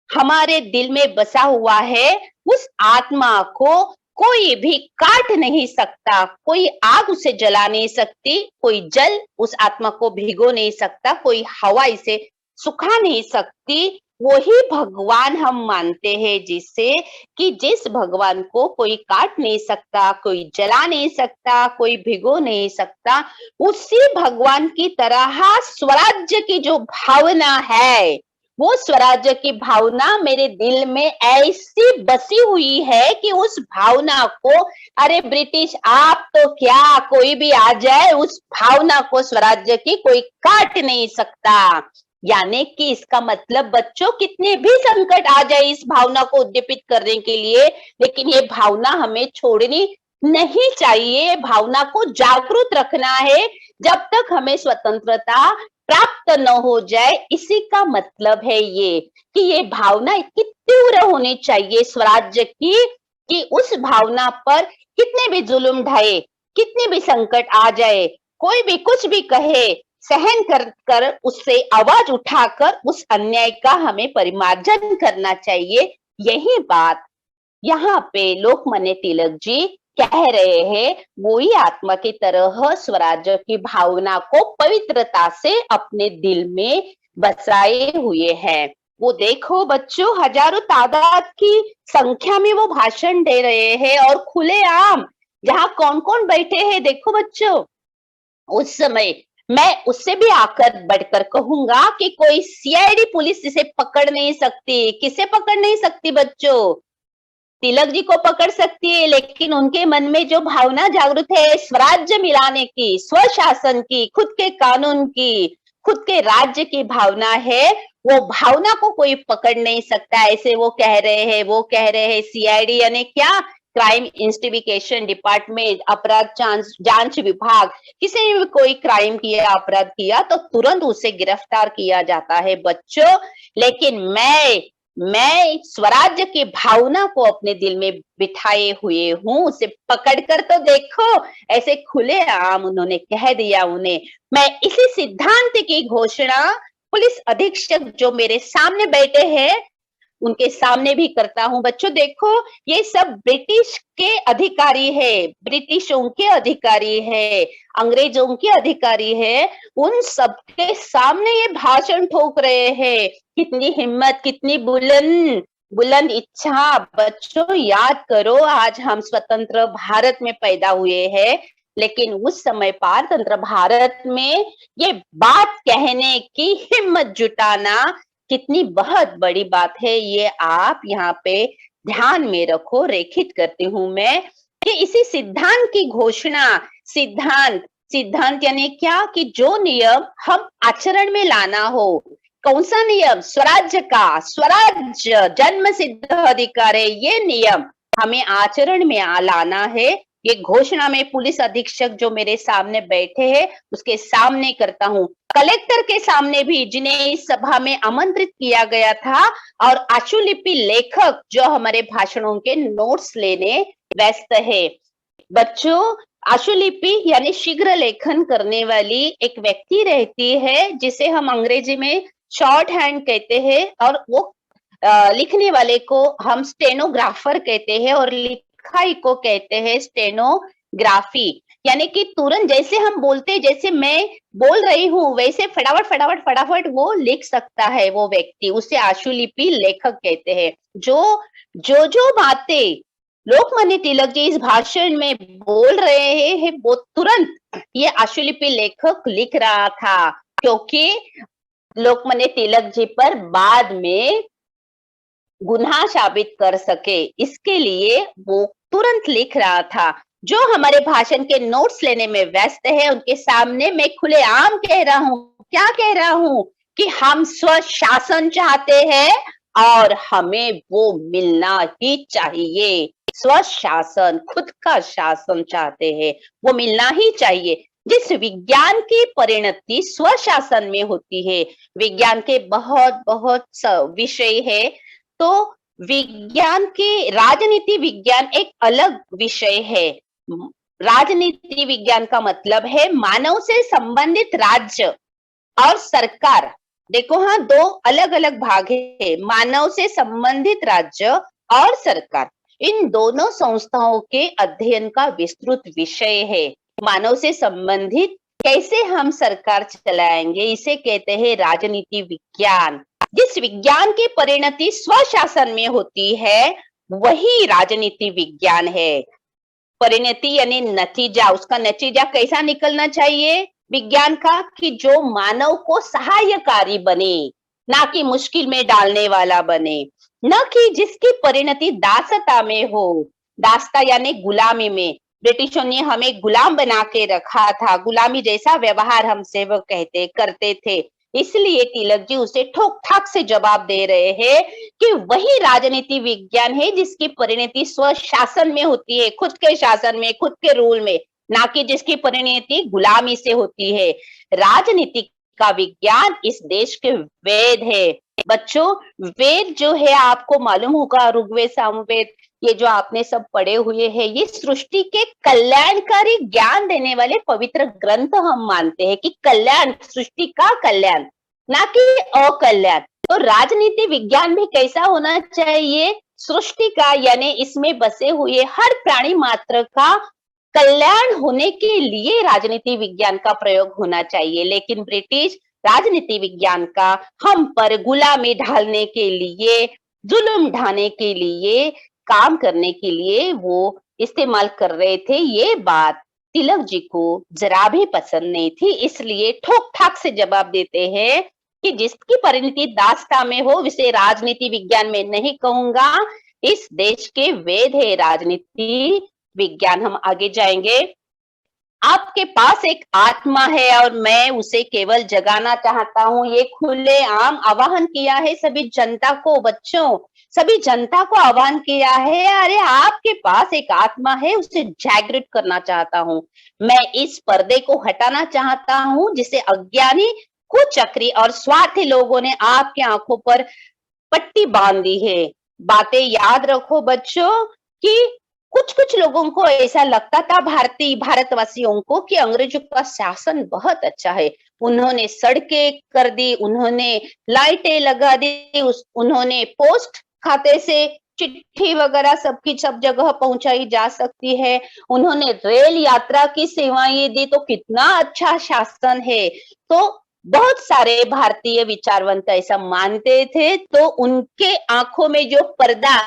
हमारे दिल में बसा हुआ है, उस आत्मा को कोई भी काट नहीं सकता, कोई आग उसे जला नहीं सकती, कोई जल उस आत्मा को भिगो नहीं सकता, कोई हवा इसे सुखा नहीं सकती। वही भगवान हम मानते हैं, जिससे कि जिस भगवान को कोई काट नहीं सकता, कोई जला नहीं सकता, कोई भिगो नहीं सकता, उसी भगवान की तरह स्वराज्य की जो भावना है, वो स्वराज्य की भावना मेरे दिल में ऐसी बसी हुई है कि उस भावना को, अरे ब्रिटिश आप तो क्या, कोई भी आ जाए, उस भावना को स्वराज्य की कोई काट नहीं सकता। यानी कि इसका मतलब बच्चों, कितने भी संकट आ जाए इस भावना को उद्दीपित करने के लिए, लेकिन ये भावना हमें छोड़नी नहीं चाहिए, भावना को जागरूक रखना है जब तक हमें स्वतंत्रता प्राप्त न हो जाए। इसी का मतलब है ये कि ये भावना इतनी तीव्र होनी चाहिए स्वराज्य की, कि उस भावना पर कितने भी जुल्म ढाए, कितने भी संकट आ जाए, कोई भी कुछ भी कहे, सहन कर उससे आवाज उठाकर उस अन्याय का हमें परिमार्जन करना चाहिए। यही बात यहाँ पे लोकमान्य तिलक जी कह रहे हैं, वो ही आत्मा की तरह स्वराज्य की भावना को पवित्रता से अपने दिल में बसाए हुए हैं। वो देखो बच्चों, हजारों तादाद की संख्या में वो भाषण दे रहे हैं, और खुलेआम, जहाँ कौन कौन बैठे हैं देखो बच्चों। उस समय मैं उससे भी आकर बढ़कर कहूंगा कि कोई सीआईडी पुलिस इसे पकड़ नहीं सकती। किसे पकड़ नहीं सकती बच्चों? तिलक जी को पकड़ सकती है, लेकिन उनके मन में जो भावना जागृत है स्वराज्य मिलाने की, स्वशासन की, खुद के कानून की, खुद के राज्य की भावना है, वो भावना को कोई पकड़ नहीं सकता, ऐसे वो कह रहे हैं। वो कह रहे हैं सीआईडी यानी क्या? क्राइम इन्वेस्टिगेशन डिपार्टमेंट, अपराध जांच विभाग। किसी ने भी कोई क्राइम किया, अपराध किया, तो तुरंत उसे गिरफ्तार किया जाता है बच्चों। लेकिन मैं स्वराज्य की भावना को अपने दिल में बिठाए हुए हूँ, उसे पकड़कर तो देखो, ऐसे खुलेआम उन्होंने कह दिया उन्हें। मैं इसी सिद्धांत की घोषणा पुलिस अधीक्षक जो मेरे सामने बैठे हैं उनके सामने भी करता हूँ। बच्चों देखो, ये सब ब्रिटिश के अधिकारी है, ब्रिटिशों के अधिकारी है, अंग्रेजों के अधिकारी है, उन सबके सामने ये भाषण ठोक रहे हैं। कितनी हिम्मत, कितनी बुलंद बुलंद इच्छा। बच्चों याद करो, आज हम स्वतंत्र भारत में पैदा हुए हैं, लेकिन उस समय पारतंत्र भारत में ये बात कहने की हिम्मत जुटाना कितनी बहुत बड़ी बात है। ये आप यहाँ पे ध्यान में रखो। रेखित करती हूँ मैं कि इसी सिद्धांत की घोषणा, सिद्धांत सिद्धांत यानी क्या? कि जो नियम हम आचरण में लाना हो। कौन सा नियम? स्वराज्य का। स्वराज्य जन्म सिद्ध अधिकार है, ये नियम हमें आचरण में लाना है। ये घोषणा में पुलिस अधीक्षक जो मेरे सामने बैठे हैं उसके सामने करता हूँ, कलेक्टर के सामने भी, जिन्हें इस सभा में आमंत्रित किया गया था, और आशुलिपि लेखक जो हमारे भाषणों के नोट्स लेने व्यस्त है। बच्चों, आशुलिपि यानी शीघ्र लेखन करने वाली एक व्यक्ति रहती है, जिसे हम अंग्रेजी में शॉर्ट हैंड कहते हैं, और वो लिखने वाले को हम स्टेनोग्राफर कहते हैं, और लिखाई को कहते हैं स्टेनोग्राफी। यानी कि तुरंत जैसे हम बोलते, जैसे मैं बोल रही हूँ वैसे फटाफट फटाफट फटाफट वो लिख सकता है वो व्यक्ति, उसे आशुलिपि लेखक कहते हैं। जो बातें लोकमान्य तिलक जी इस भाषण में बोल रहे हैं वो तुरंत ये आशुलिपि लेखक लिख रहा था, क्योंकि लोकमान्य तिलक जी पर बाद में गुनाह साबित कर सके, इसके लिए वो तुरंत लिख रहा था। जो हमारे भाषण के नोट्स लेने में व्यस्त है, उनके सामने मैं खुलेआम कह रहा हूँ, क्या कह रहा हूँ कि हम स्वशासन चाहते हैं और हमें वो मिलना ही चाहिए। स्वशासन, खुद का शासन चाहते हैं, वो मिलना ही चाहिए। जिस विज्ञान की परिणति स्वशासन में होती है, विज्ञान के बहुत बहुत विषय है, तो विज्ञान के राजनीति विज्ञान एक अलग विषय है। राजनीति विज्ञान का मतलब है मानव से संबंधित राज्य और सरकार। देखो हाँ, दो अलग अलग भाग है, मानव से संबंधित राज्य और सरकार। इन दोनों संस्थाओं के अध्ययन का विस्तृत विषय है। मानव से संबंधित कैसे हम सरकार चलाएंगे, इसे कहते हैं राजनीति विज्ञान। जिस विज्ञान की परिणति स्वशासन में होती है, वही राजनीति विज्ञान है। परिणति यानी नतीजा, उसका नतीजा कैसा निकलना चाहिए विज्ञान का, कि जो मानव को सहायकारी बने, ना कि मुश्किल में डालने वाला बने, न कि जिसकी परिणति दासता में हो। दासता यानी गुलामी में। ब्रिटिशों ने हमें गुलाम बना के रखा था, गुलामी जैसा व्यवहार हमसे वो करते थे। इसलिए तिलक जी उसे ठोक ठाक से जवाब दे रहे हैं कि वही राजनीति विज्ञान है जिसकी परिणति स्वशासन में होती है, खुद के शासन में, खुद के रूल में, ना कि जिसकी परिणति गुलामी से होती है। राजनीति का विज्ञान इस देश के वेद है। बच्चों, वेद जो है आपको मालूम होगा, ऋग्वेद, सामवेद, ये जो आपने सब पढ़े हुए हैं, ये सृष्टि के कल्याणकारी ज्ञान देने वाले पवित्र ग्रंथ हम मानते हैं कि कल्याण, सृष्टि का कल्याण, ना कि अकल्याण। तो राजनीति विज्ञान भी कैसा होना चाहिए, सृष्टि का, यानी इसमें बसे हुए हर प्राणी मात्र का कल्याण होने के लिए राजनीति विज्ञान का प्रयोग होना चाहिए। लेकिन ब्रिटिश राजनीति विज्ञान का हम पर गुलामी ढालने के लिए, जुल्म ढाने के लिए, काम करने के लिए वो इस्तेमाल कर रहे थे। ये बात तिलक जी को जरा भी पसंद नहीं थी, इसलिए ठोक ठाक से जवाब देते हैं कि जिसकी परिणति दास्ता में हो उसे राजनीति विज्ञान में नहीं कहूंगा, इस देश के वेद है राजनीति विज्ञान। हम आगे जाएंगे। आपके पास एक आत्मा है और मैं उसे केवल जगाना चाहता हूँ, ये खुलेआम आह्वान किया है सभी जनता को। बच्चों, सभी जनता को आह्वान किया है, अरे आपके पास एक आत्मा है, उसे जागृत करना चाहता हूँ। मैं इस पर्दे को हटाना चाहता हूँ जिसे अज्ञानी, कुचक्री और स्वार्थी लोगों ने आपकी आंखों पर पट्टी बांध दी है। बातें याद रखो बच्चों कि कुछ कुछ लोगों को ऐसा लगता था, भारतवासियों को, कि अंग्रेजों का शासन बहुत अच्छा है। उन्होंने सड़कें कर दी, उन्होंने लाइटें लगा दी, उन्होंने पोस्ट खाते से चिट्ठी वगैरह सबकी सब जगह पहुंचाई जा सकती है, उन्होंने रेल यात्रा की सेवाएं दी, तो कितना अच्छा शासन है। तो बहुत सारे भारतीय विचारवंत ऐसा मानते थे। तो उनके आंखों में जो पर्दा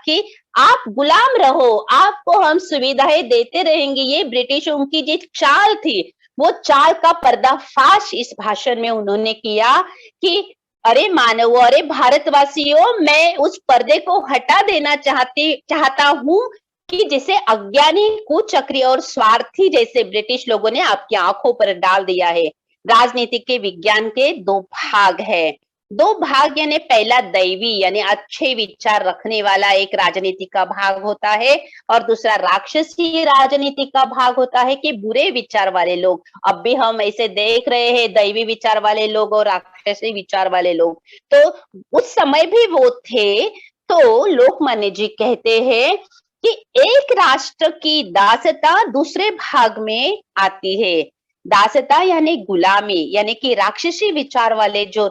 कि आप गुलाम रहो, आपको हम सुविधाएं देते रहेंगे, ये ब्रिटिशों की जो चाल थी, वो चाल का पर्दाफाश इस भाषण में उन्होंने किया कि अरे मानवों, अरे भारतवासियों, मैं उस पर्दे को हटा देना चाहता हूँ कि जिसे अज्ञानी, कुचक्री और स्वार्थी जैसे ब्रिटिश लोगों ने आपकी आंखों पर डाल दिया है। राजनीति के विज्ञान के दो भाग है। दो भाग यानी पहला दैवी यानी अच्छे विचार रखने वाला एक राजनीति का भाग होता है, और दूसरा राक्षसी राजनीति का भाग होता है कि बुरे विचार वाले लोग। अब भी हम ऐसे देख रहे हैं, दैवी विचार वाले लोग और राक्षसी विचार वाले लोग। तो उस समय भी वो थे। तो लोकमान्य जी कहते हैं कि एक राष्ट्र की दासता दूसरे भाग में आती है। दासता यानी गुलामी, यानी कि राक्षसी विचार वाले जो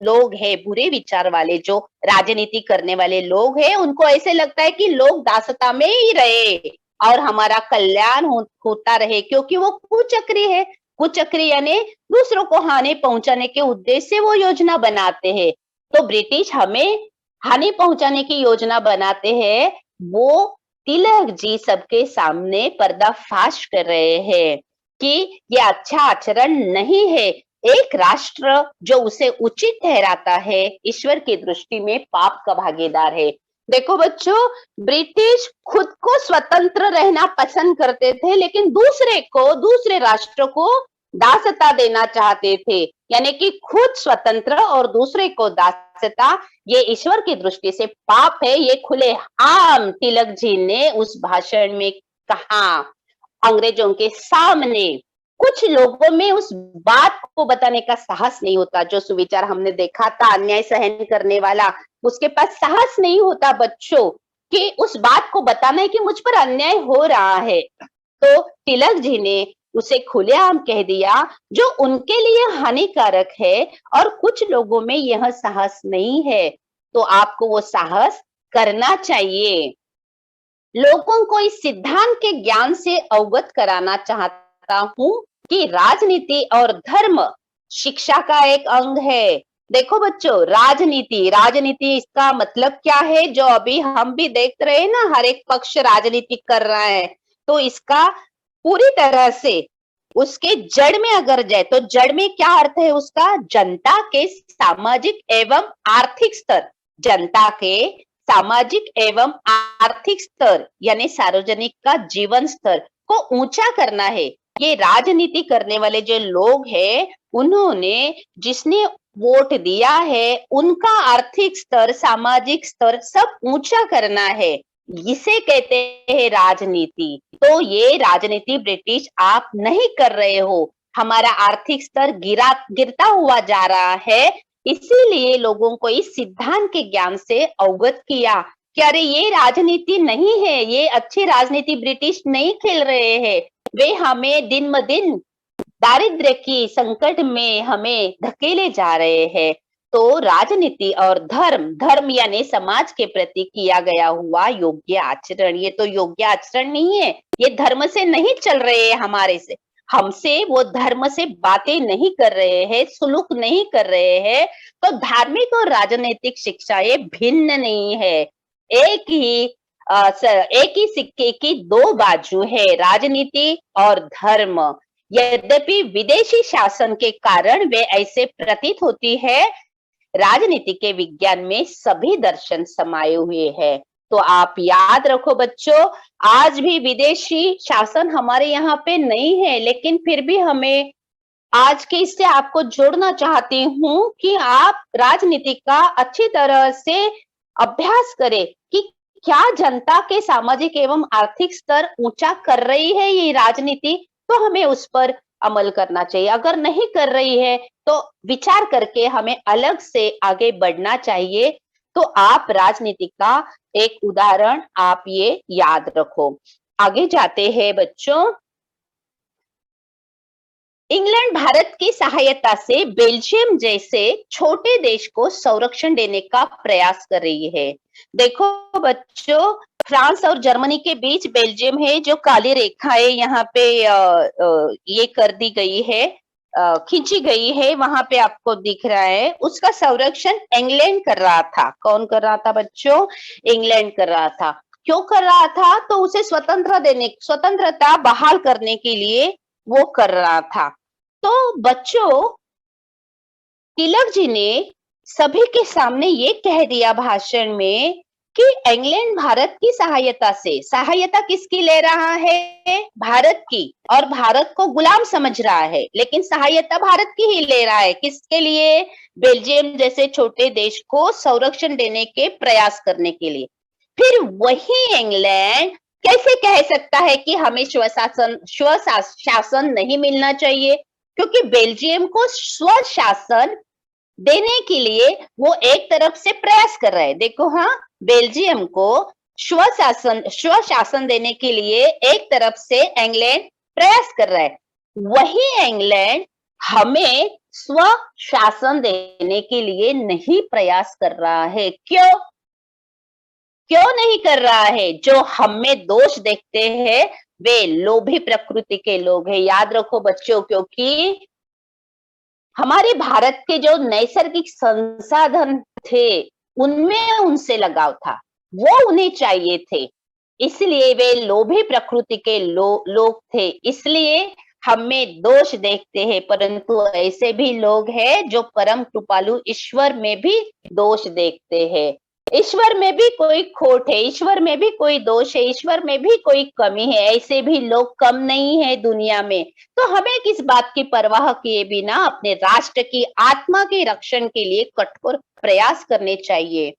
लोग हैं, बुरे विचार वाले जो राजनीति करने वाले लोग हैं, उनको ऐसे लगता है कि लोग दासता में ही रहे और हमारा कल्याण होता रहे, क्योंकि वो कुचक्री है। कुचक्री यानी दूसरों को हानि पहुंचाने के उद्देश्य से वो योजना बनाते हैं। तो ब्रिटिश हमें हानि पहुंचाने की योजना बनाते हैं, वो तिलक जी सबके सामने पर्दाफाश कर रहे हैं कि ये अच्छा आचरण नहीं है। एक राष्ट्र जो उसे उचित ठहराता है ईश्वर की दृष्टि में पाप का भागीदार है। देखो बच्चों, ब्रिटिश खुद को स्वतंत्र रहना पसंद करते थे, लेकिन दूसरे राष्ट्र को दासता देना चाहते थे। यानी कि खुद स्वतंत्र और दूसरे को दासता, ये ईश्वर की दृष्टि से पाप है। ये खुले आम तिलक जी ने उस भाषण में कहा अंग्रेजों के सामने। कुछ लोगों में उस बात को बताने का साहस नहीं होता। जो सुविचार हमने देखा था, अन्याय सहन करने वाला, उसके पास साहस नहीं होता बच्चों कि उस बात को बताना है कि मुझ पर अन्याय हो रहा है। तो तिलक जी ने उसे खुलेआम कह दिया, जो उनके लिए हानिकारक है, और कुछ लोगों में यह साहस नहीं है। तो आपको वो साहस करना चाहिए। लोगों को इस सिद्धांत के ज्ञान से अवगत कराना चाहता हूं कि राजनीति और धर्म शिक्षा का एक अंग है। देखो बच्चों, राजनीति इसका मतलब क्या है? जो अभी हम भी देख रहे हैं ना, हर एक पक्ष राजनीति कर रहा है। तो इसका पूरी तरह से उसके जड़ में अगर जाए तो जड़ में क्या अर्थ है उसका? जनता के सामाजिक एवं आर्थिक स्तर, जनता के सामाजिक एवं आर्थिक स्तर यानी सार्वजनिक का जीवन स्तर को ऊंचा करना है। ये राजनीति करने वाले जो लोग हैं, उन्होंने जिसने वोट दिया है उनका आर्थिक स्तर, सामाजिक स्तर सब ऊंचा करना है। इसे कहते हैं राजनीति। तो ये राजनीति ब्रिटिश आप नहीं कर रहे हो। हमारा आर्थिक स्तर गिरता हुआ जा रहा है, इसीलिए लोगों को इस सिद्धांत के ज्ञान से अवगत किया कि अरे ये राजनीति नहीं है, ये अच्छी राजनीति ब्रिटिश नहीं खेल रहे हैं। वे हमें दिन ब दिन दारिद्र्य की संकट में हमें धकेले जा रहे हैं। तो राजनीति और धर्म यानी समाज के प्रति किया गया हुआ योग्य आचरण, ये तो योग्य आचरण नहीं है। ये धर्म से नहीं चल रहे हैं, हमारे से हमसे वो धर्म से बातें नहीं कर रहे हैं, सुलूक नहीं कर रहे हैं। तो धार्मिक और राजनीतिक शिक्षाएं भिन्न नहीं है। एक ही एक ही सिक्के की दो बाजू है, राजनीति और धर्म। यद्यपि विदेशी शासन के कारण वे ऐसे प्रतीत होती है, राजनीति के विज्ञान में सभी दर्शन समाये हुए हैं। तो आप याद रखो बच्चों, आज भी विदेशी शासन हमारे यहाँ पे नहीं है, लेकिन फिर भी हमें आज के इससे आपको जोड़ना चाहती हूँ कि आप राजनीति का अच्छी तरह से अभ्यास करें कि क्या जनता के सामाजिक एवं आर्थिक स्तर ऊंचा कर रही है ये राजनीति, तो हमें उस पर अमल करना चाहिए। अगर नहीं कर रही है तो विचार करके हमें अलग से आगे बढ़ना चाहिए। तो आप राजनीति का एक उदाहरण आप ये याद रखो। आगे जाते हैं बच्चों। इंग्लैंड भारत की सहायता से बेल्जियम जैसे छोटे देश को संरक्षण देने का प्रयास कर रही है। देखो बच्चों, फ्रांस और जर्मनी के बीच बेल्जियम है, जो काली रेखाएं यहाँ पे ये कर दी गई है, खींची गई है, वहां पे आपको दिख रहा है। उसका संरक्षण इंग्लैंड कर रहा था। कौन कर रहा था बच्चों? इंग्लैंड कर रहा था। क्यों कर रहा था? तो उसे स्वतंत्रता बहाल करने के लिए वो कर रहा था। तो बच्चों, तिलक जी ने सभी के सामने ये कह दिया भाषण में कि इंग्लैंड भारत की सहायता किसकी ले रहा है? भारत की। और भारत को गुलाम समझ रहा है, लेकिन सहायता भारत की ही ले रहा है। किसके लिए? बेल्जियम जैसे छोटे देश को संरक्षण देने के प्रयास करने के लिए। फिर वही इंग्लैंड कैसे कह सकता है कि हमें स्वशासन नहीं मिलना चाहिए? क्योंकि बेल्जियम को स्वशासन देने के लिए वो एक तरफ से प्रयास कर रहा है। देखो, हाँ, बेल्जियम को स्वशासन देने के लिए एक तरफ से इंग्लैंड प्रयास कर रहा है। वही इंग्लैंड हमें स्वशासन देने के लिए नहीं प्रयास कर रहा है। क्यों नहीं कर रहा है? जो हम में दोष देखते हैं वे लोभी प्रकृति के लोग हैं। याद रखो बच्चों, क्योंकि हमारे भारत के जो नैसर्गिक संसाधन थे उनमें उनसे लगाव था, वो उन्हें चाहिए थे, इसलिए वे लोभी प्रकृति के लोग थे। इसलिए हम में दोष देखते हैं, परंतु ऐसे भी लोग हैं जो परम कृपालु ईश्वर में भी दोष देखते हैं। ईश्वर में भी कोई खोट है, ईश्वर में भी कोई दोष है, ईश्वर में भी कोई कमी है। ऐसे भी लोग कम नहीं है दुनिया में। तो हमें किस बात की परवाह किए बिना अपने राष्ट्र की आत्मा के रक्षण के लिए कठोर प्रयास करने चाहिए।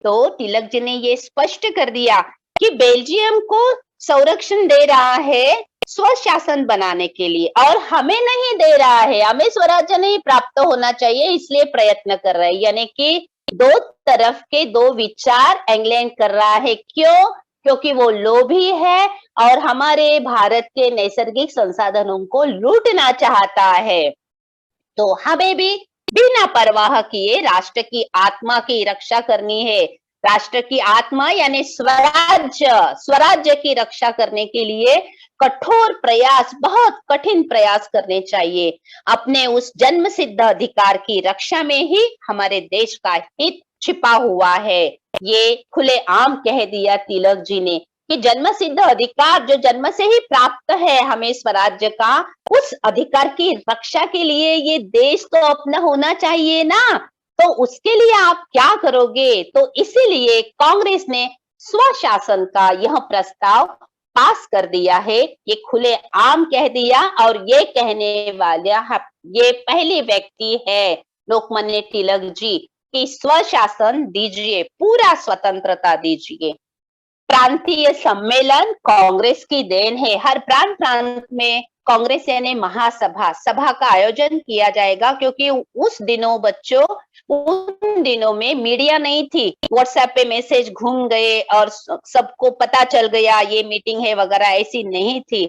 तो तिलक जी ने ये स्पष्ट कर दिया कि बेल्जियम को संरक्षण दे रहा है स्वशासन बनाने के लिए, और हमें नहीं दे रहा है, हमें स्वराज्य नहीं प्राप्त होना चाहिए, इसलिए प्रयत्न कर रहा है। यानी कि दो तरफ के दो विचार इंग्लैंड कर रहा है। क्यों? क्योंकि वो लोभी है और हमारे भारत के नैसर्गिक संसाधनों को लूटना चाहता है। तो हमें भी बिना परवाह किए राष्ट्र की आत्मा की रक्षा करनी है। राष्ट्र की आत्मा यानी स्वराज्य, स्वराज्य की रक्षा करने के लिए कठोर प्रयास, बहुत कठिन प्रयास करने चाहिए। अपने उस जन्म सिद्ध अधिकार की रक्षा में ही हमारे देश का हित छिपा हुआ है। ये खुले आम कह दिया तिलक जी ने कि जन्म सिद्ध अधिकार जो जन्म से ही प्राप्त है हमें स्वराज्य का, उस अधिकार की रक्षा के लिए ये देश तो अपना होना चाहिए ना। तो उसके लिए आप क्या करोगे? तो इसीलिए कांग्रेस ने स्वशासन का यह प्रस्ताव पास कर दिया है। ये खुले आम कह दिया, और ये कहने वाला ये पहले व्यक्ति है लोकमान्य तिलक जी कि स्वशासन दीजिए, पूरा स्वतंत्रता दीजिए। प्रांतीय सम्मेलन कांग्रेस की देन है। हर प्रांत प्रांत में कांग्रेस यानी महासभा, सभा का आयोजन किया जाएगा, क्योंकि उस दिनों बच्चों, उन दिनों में मीडिया नहीं थी, व्हाट्सएप पे मैसेज घूम गए और सबको पता चल गया ये मीटिंग है वगैरह, ऐसी नहीं थी।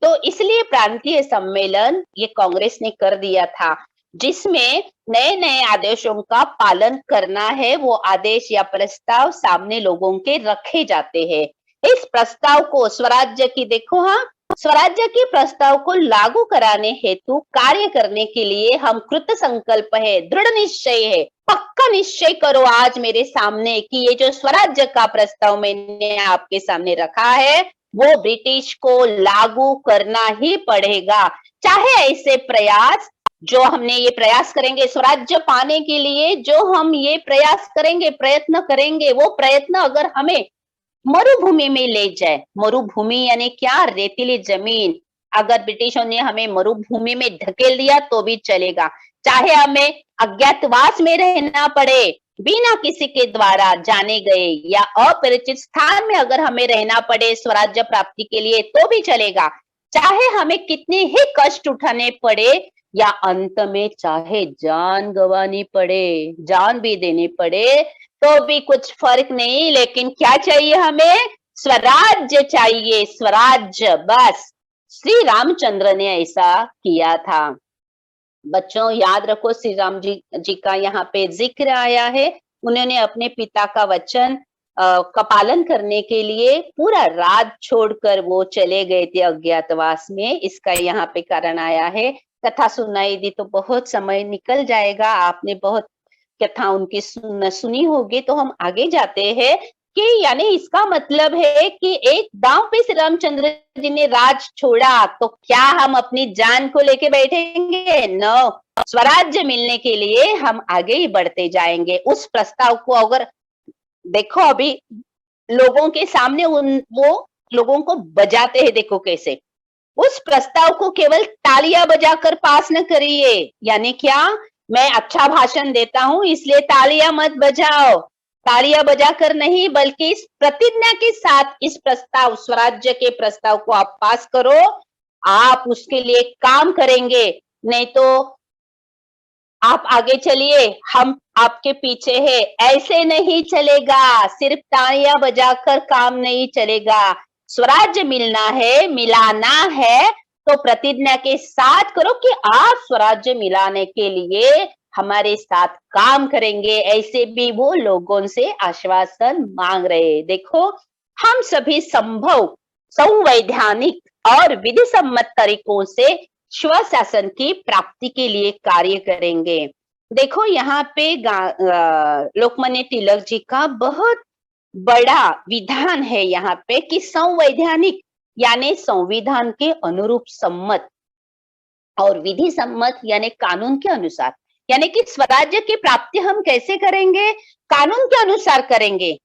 तो इसलिए प्रांतीय सम्मेलन ये कांग्रेस ने कर दिया था, जिसमें नए नए आदेशों का पालन करना है। वो आदेश या प्रस्ताव सामने लोगों के रखे जाते हैं। इस प्रस्ताव को स्वराज्य की, देखो हाँ, स्वराज्य के प्रस्ताव को लागू कराने हेतु कार्य करने के लिए हम कृत संकल्प है, दृढ़ निश्चय है। पक्का निश्चय करो आज मेरे सामने कि ये जो स्वराज्य का प्रस्ताव मैंने आपके सामने रखा है वो ब्रिटिश को लागू करना ही पड़ेगा। चाहे ऐसे प्रयास जो हमने ये प्रयास करेंगे स्वराज्य पाने के लिए, जो हम ये प्रयास करेंगे, प्रयत्न करेंगे, वो प्रयत्न अगर हमें मरुभूमि में ले जाए, मरुभूमि यानी क्या? रेतीली जमीन। अगर ब्रिटिशों ने हमें मरुभूमि में धकेल दिया तो भी चलेगा। चाहे हमें अज्ञातवास में रहना पड़े, बिना किसी के द्वारा जाने गए, या अपरिचित स्थान में अगर हमें रहना पड़े स्वराज्य प्राप्ति के लिए तो भी चलेगा। चाहे हमें कितने ही कष्ट उठाने पड़े, या अंत में चाहे जान गंवानी पड़े, जान भी देनी पड़े, तो भी कुछ फर्क नहीं। लेकिन क्या चाहिए हमें? स्वराज्य चाहिए, स्वराज्य, बस। श्री रामचंद्र ने ऐसा किया था। बच्चों याद रखो, श्री राम जी का यहाँ पे जिक्र आया है। उन्होंने अपने पिता का वचन का पालन करने के लिए पूरा राज छोड़कर वो चले गए थे अज्ञातवास में, इसका यहाँ पे कारण आया है। कथा सुनाई दी तो बहुत समय निकल जाएगा, आपने बहुत कथा उनकी सुनी होगी, तो हम आगे जाते हैं कि यानी इसका मतलब है कि एक दांव पे श्री रामचंद्र जी ने राज छोड़ा तो क्या हम अपनी जान को लेके बैठेंगे? नो, स्वराज्य मिलने के लिए हम आगे ही बढ़ते जाएंगे। उस प्रस्ताव को अगर देखो, अभी लोगों के सामने वो लोगों को बजाते हैं, देखो कैसे। उस प्रस्ताव को केवल तालियां बजाकर पास न करिए। यानी क्या? मैं अच्छा भाषण देता हूं इसलिए तालियां मत बजाओ, तालियां बजाकर नहीं, बल्कि इस प्रतिज्ञा के साथ इस प्रस्ताव, स्वराज्य के प्रस्ताव को आप पास करो। आप उसके लिए काम करेंगे, नहीं तो आप आगे चलिए, हम आपके पीछे है। ऐसे नहीं चलेगा, सिर्फ तालियां बजाकर काम नहीं चलेगा। स्वराज्य मिलना है, मिलाना है, तो प्रतिज्ञा के साथ करो कि आप स्वराज्य मिलाने के लिए हमारे साथ काम करेंगे। ऐसे भी वो लोगों से आश्वासन मांग रहे। देखो, हम सभी संभव, संवैधानिक और विधि सम्मत तरीकों से स्वशासन की प्राप्ति के लिए कार्य करेंगे। देखो यहाँ पे लोकमान्य तिलक जी का बहुत बड़ा विधान है यहाँ पे कि संवैधानिक यानी संविधान के अनुरूप सम्मत, और विधि सम्मत यानी कानून के अनुसार, यानी कि स्वराज्य की प्राप्ति हम कैसे करेंगे? कानून के अनुसार करेंगे,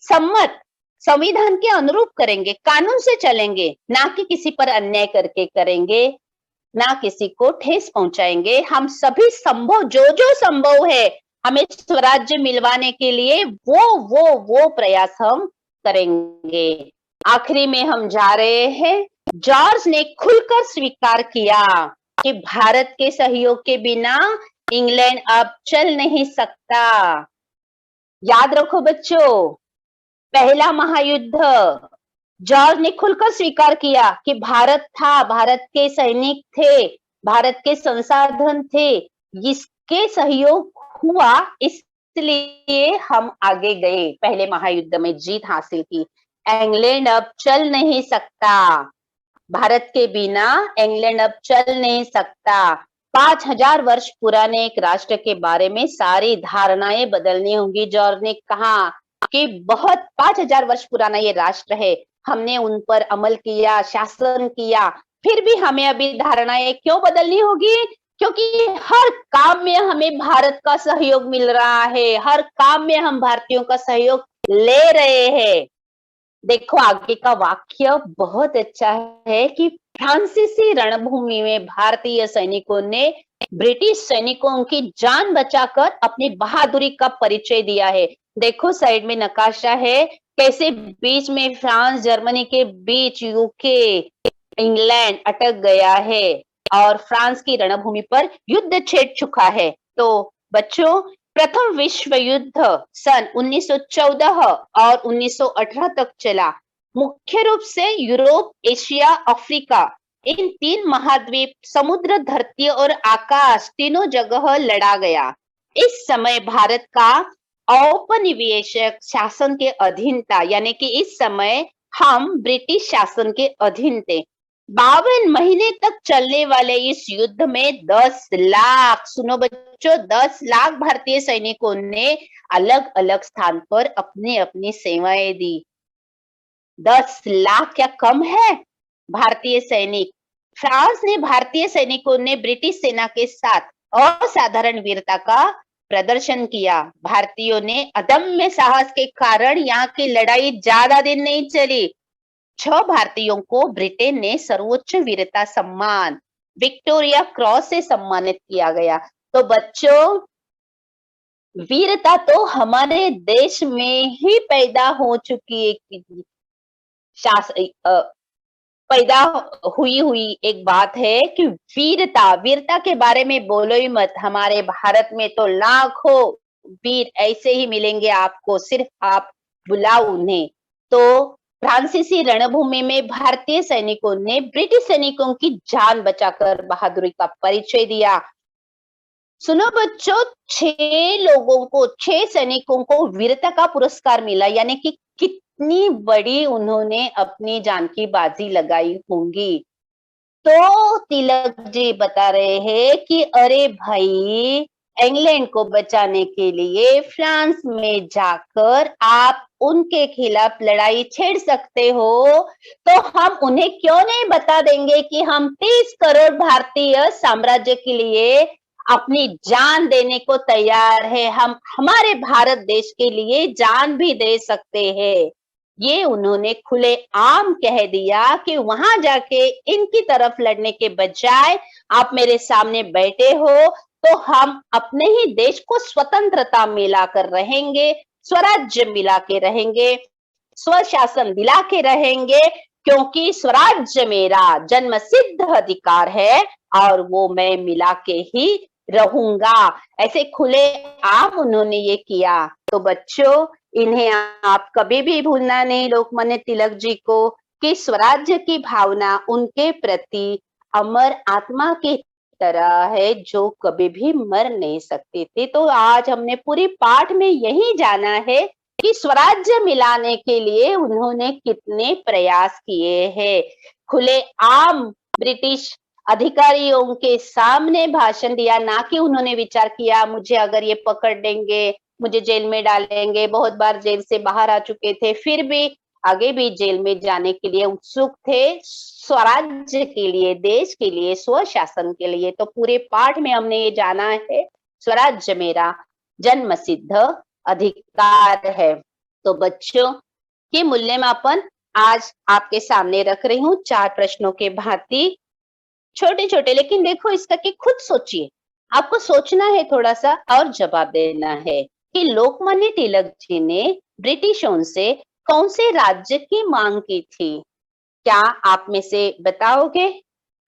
सम्मत संविधान के अनुरूप करेंगे, कानून से चलेंगे, ना कि किसी पर अन्याय करके करेंगे, ना किसी को ठेस पहुंचाएंगे। हम सभी संभव जो संभव है हमें स्वराज्य मिलवाने के लिए वो प्रयास हम करेंगे। आखिरी में हम जा रहे हैं। जॉर्ज ने खुलकर स्वीकार किया कि भारत के सहयोग के बिना इंग्लैंड अब चल नहीं सकता। याद रखो बच्चों, पहला महायुद्ध, जॉर्ज ने खुलकर स्वीकार किया कि भारत था, भारत के सैनिक थे, भारत के संसाधन थे, जिसके सहयोग हुआ, इसलिए हम आगे गए, पहले महायुद्ध में जीत हासिल की। इंग्लैंड अब चल नहीं सकता, भारत के बिना इंग्लैंड अब चल नहीं सकता। 5000 वर्ष पुराने एक राष्ट्र के बारे में सारी धारणाएं बदलनी होंगी। जॉर्ज ने कहा कि बहुत 5000 वर्ष पुराना ये राष्ट्र है, हमने उन पर अमल किया, शासन किया, फिर भी हमें अभी धारणाएं क्यों बदलनी होगी? क्योंकि हर काम में हमें भारत का सहयोग मिल रहा है, हर काम में हम भारतीयों का सहयोग ले रहे हैं। देखो आगे का वाक्य बहुत अच्छा है कि फ्रांसीसी रणभूमि में भारतीय सैनिकों ने ब्रिटिश सैनिकों की जान बचाकर अपनी बहादुरी का परिचय दिया है। देखो साइड में नकाशा है, कैसे बीच में फ्रांस जर्मनी के बीच यूके इंग्लैंड अटक गया है और फ्रांस की रणभूमि पर युद्ध छिड़ चुका है। तो बच्चों, प्रथम विश्व युद्ध सन 1914 और 1918 तक चला। मुख्य रूप से यूरोप, एशिया, अफ्रीका, इन 3 महाद्वीप, समुद्र, धरती और आकाश तीनों जगह लड़ा गया। इस समय भारत का औपनिवेशिक शासन के अधीन था, यानी कि इस समय हम ब्रिटिश शासन के अधीन थे। 52 महीने तक चलने वाले इस युद्ध में 10 लाख, सुनो बच्चों, 10 लाख भारतीय सैनिकों ने अलग अलग स्थान पर अपनी अपनी सेवाएं दी। 10 लाख क्या कम है? भारतीय सैनिक, फ्रांस ने भारतीय सैनिकों ने ब्रिटिश सेना के साथ असाधारण वीरता का प्रदर्शन किया। भारतीयों ने अदम्य साहस के कारण यहाँ की लड़ाई ज्यादा दिन नहीं चली। 6 भारतीयों को ब्रिटेन ने सर्वोच्च वीरता सम्मान विक्टोरिया क्रॉस से सम्मानित किया गया। तो बच्चों, वीरता तो हमारे देश में ही पैदा हो चुकी है, पैदा हुई एक बात है कि वीरता के बारे में बोलो ही मत। हमारे भारत में तो लाखों वीर ऐसे ही मिलेंगे आपको, सिर्फ आप बुलाओ उन्हें। तो फ्रांसीसी रणभूमि में भारतीय सैनिकों ने ब्रिटिश सैनिकों की जान बचाकर बहादुरी का परिचय दिया। सुनो बच्चों, 6 सैनिकों को वीरता का पुरस्कार मिला, यानी कि कितनी बड़ी उन्होंने अपनी जान की बाजी लगाई होंगी। तो तिलक जी बता रहे हैं कि अरे भाई, इंग्लैंड को बचाने के लिए फ्रांस में जाकर आप उनके खिलाफ लड़ाई छेड़ सकते हो, तो हम उन्हें क्यों नहीं बता देंगे कि हम 30 करोड़ भारतीय साम्राज्य के लिए अपनी जान देने को तैयार है, हम हमारे भारत देश के लिए जान भी दे सकते हैं। ये उन्होंने खुले आम कह दिया कि वहां जाके इनकी तरफ लड़ने के बजाय आप मेरे सामने बैठे हो, तो हम अपने ही देश को स्वतंत्रता मिला कर रहेंगे, स्वराज्य मिला के रहेंगे, स्वशासन दिला के रहेंगे, क्योंकि स्वराज्य मेरा जन्म सिद्ध अधिकार है और वो मैं मिला के ही रहूंगा। ऐसे खुले आम उन्होंने ये किया। तो बच्चों, इन्हें आप कभी भी भूलना नहीं, लोकमान्य तिलक जी को, कि स्वराज्य की भावना उनके प्रति अमर आत्मा की तरह है जो कभी भी मर नहीं सकती थी। तो आज हमने पूरी पाठ में यही जाना है कि स्वराज्य मिलाने के लिए उन्होंने कितने प्रयास किए हैं। खुले आम ब्रिटिश अधिकारियों के सामने भाषण दिया, ना कि उन्होंने विचार किया मुझे अगर ये पकड़ लेंगे, मुझे जेल में डालेंगे। बहुत बार जेल से बाहर आ चुके थे, फिर भी आगे भी जेल में जाने के लिए उत्सुक थे, स्वराज्य के लिए, देश के लिए, स्वशासन के लिए। तो पूरे पाठ में हमने ये जाना है, स्वराज्य मेरा जन्मसिद्ध अधिकार है। तो बच्चों के मूल्यमापन आज आपके सामने रख रही हूँ 4 प्रश्नों के भांति, छोटे छोटे, लेकिन देखो इसका कि खुद सोचिए, आपको सोचना है थोड़ा सा और जवाब देना है कि लोकमान्य तिलक जी ने ब्रिटिशों से कौन से राज्य की मांग की थी? क्या आप में से बताओगे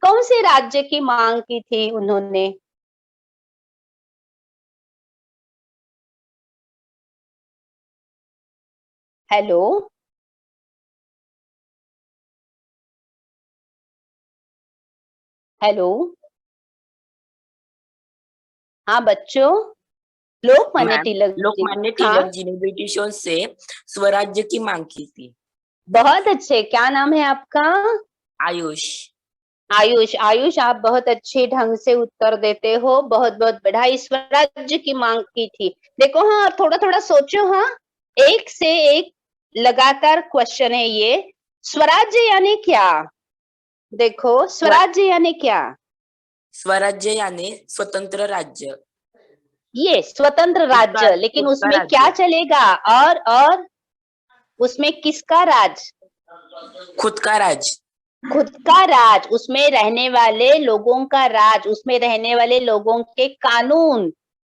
कौन से राज्य की मांग की थी उन्होंने? हेलो, हेलो, हाँ बच्चों, लोकमान्य मैम, तिलक जी। लोकमान्य हाँ, तिलक जी ने ब्रिटिशों से स्वराज्य की मांग की थी। बहुत अच्छे। क्या नाम है आपका? आयुष। आयुष। आयुष, आप बहुत अच्छे ढंग से उत्तर देते हो, बहुत बहुत बधाई। स्वराज्य की मांग की थी। देखो, हाँ थोड़ा थोड़ा सोचो। हाँ, एक से एक लगातार क्वेश्चन है ये। स्वराज्य यानी क्या? देखो, स्वराज्य यानी क्या? स्वराज्य यानी स्वतंत्र राज्य। ये स्वतंत्र राज्य, लेकिन खुद का उसमें क्या राज्य। चलेगा? और उसमें किसका राज? खुद का राज। खुद का राज, उसमें रहने वाले लोगों का राज, उसमें रहने वाले लोगों के कानून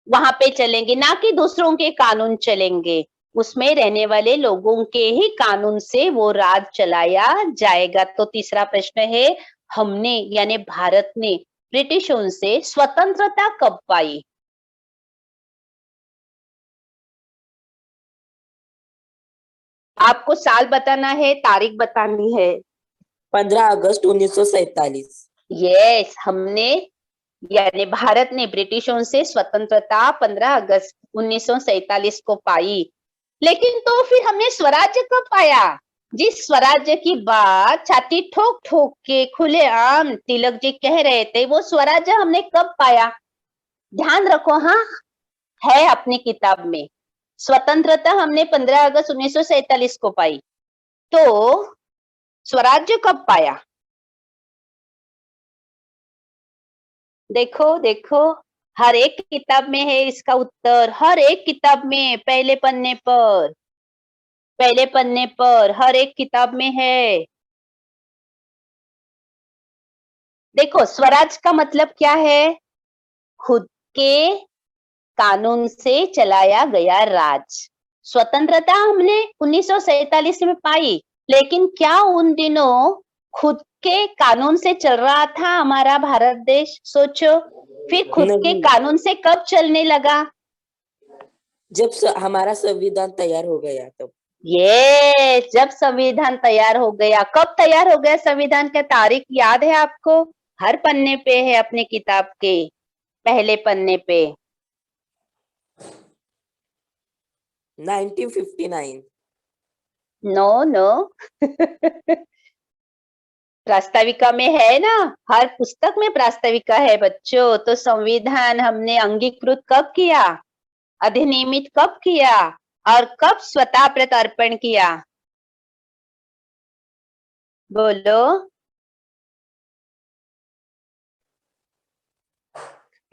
वहां पे चलेंगे, ना कि दूसरों के कानून चलेंगे। उसमें रहने वाले लोगों के ही कानून से वो राज चलाया जाएगा। तो तीसरा प्रश्न है, हमने यानी भारत ने ब्रिटिशों से स्वतंत्रता कब पाई? आपको साल बताना है, तारीख बतानी है। 15 अगस्त 1947। यस, हमने यानी भारत ने ब्रिटिशों से स्वतंत्रता 15 अगस्त 1947 को पाई। लेकिन तो फिर हमने स्वराज्य कब पाया? जिस स्वराज्य की बात छाती ठोक ठोक के खुलेआम तिलक जी कह रहे थे, वो स्वराज्य हमने कब पाया? ध्यान रखो, हाँ, है अपनी किताब में। स्वतंत्रता हमने 15 अगस्त 1947 को पाई, तो स्वराज्य कब पाया? देखो देखो, हर एक किताब में है इसका उत्तर, हर एक किताब में, पहले पन्ने पर, पहले पन्ने पर हर एक किताब में है। देखो, स्वराज का मतलब क्या है? खुद के कानून से चलाया गया राज। स्वतंत्रता हमने 1947 में पाई, लेकिन क्या उन दिनों खुद के कानून से चल रहा था हमारा भारत देश? सोचो, फिर खुद के नहीं, कानून से कब चलने लगा? जब हमारा संविधान तैयार हो गया तब। ये जब संविधान तैयार हो गया। कब तैयार हो गया संविधान? का तारीख याद है आपको? हर पन्ने पे है अपने किताब के पहले पन्ने पे। 1959। नो नो प्रास्ताविका में है ना, हर पुस्तक में प्रास्ताविका है बच्चों। तो संविधान हमने अंगीकृत कब किया, अधिनियमित कब किया, और कब स्वतः प्रत्यर्पण किया? बोलो।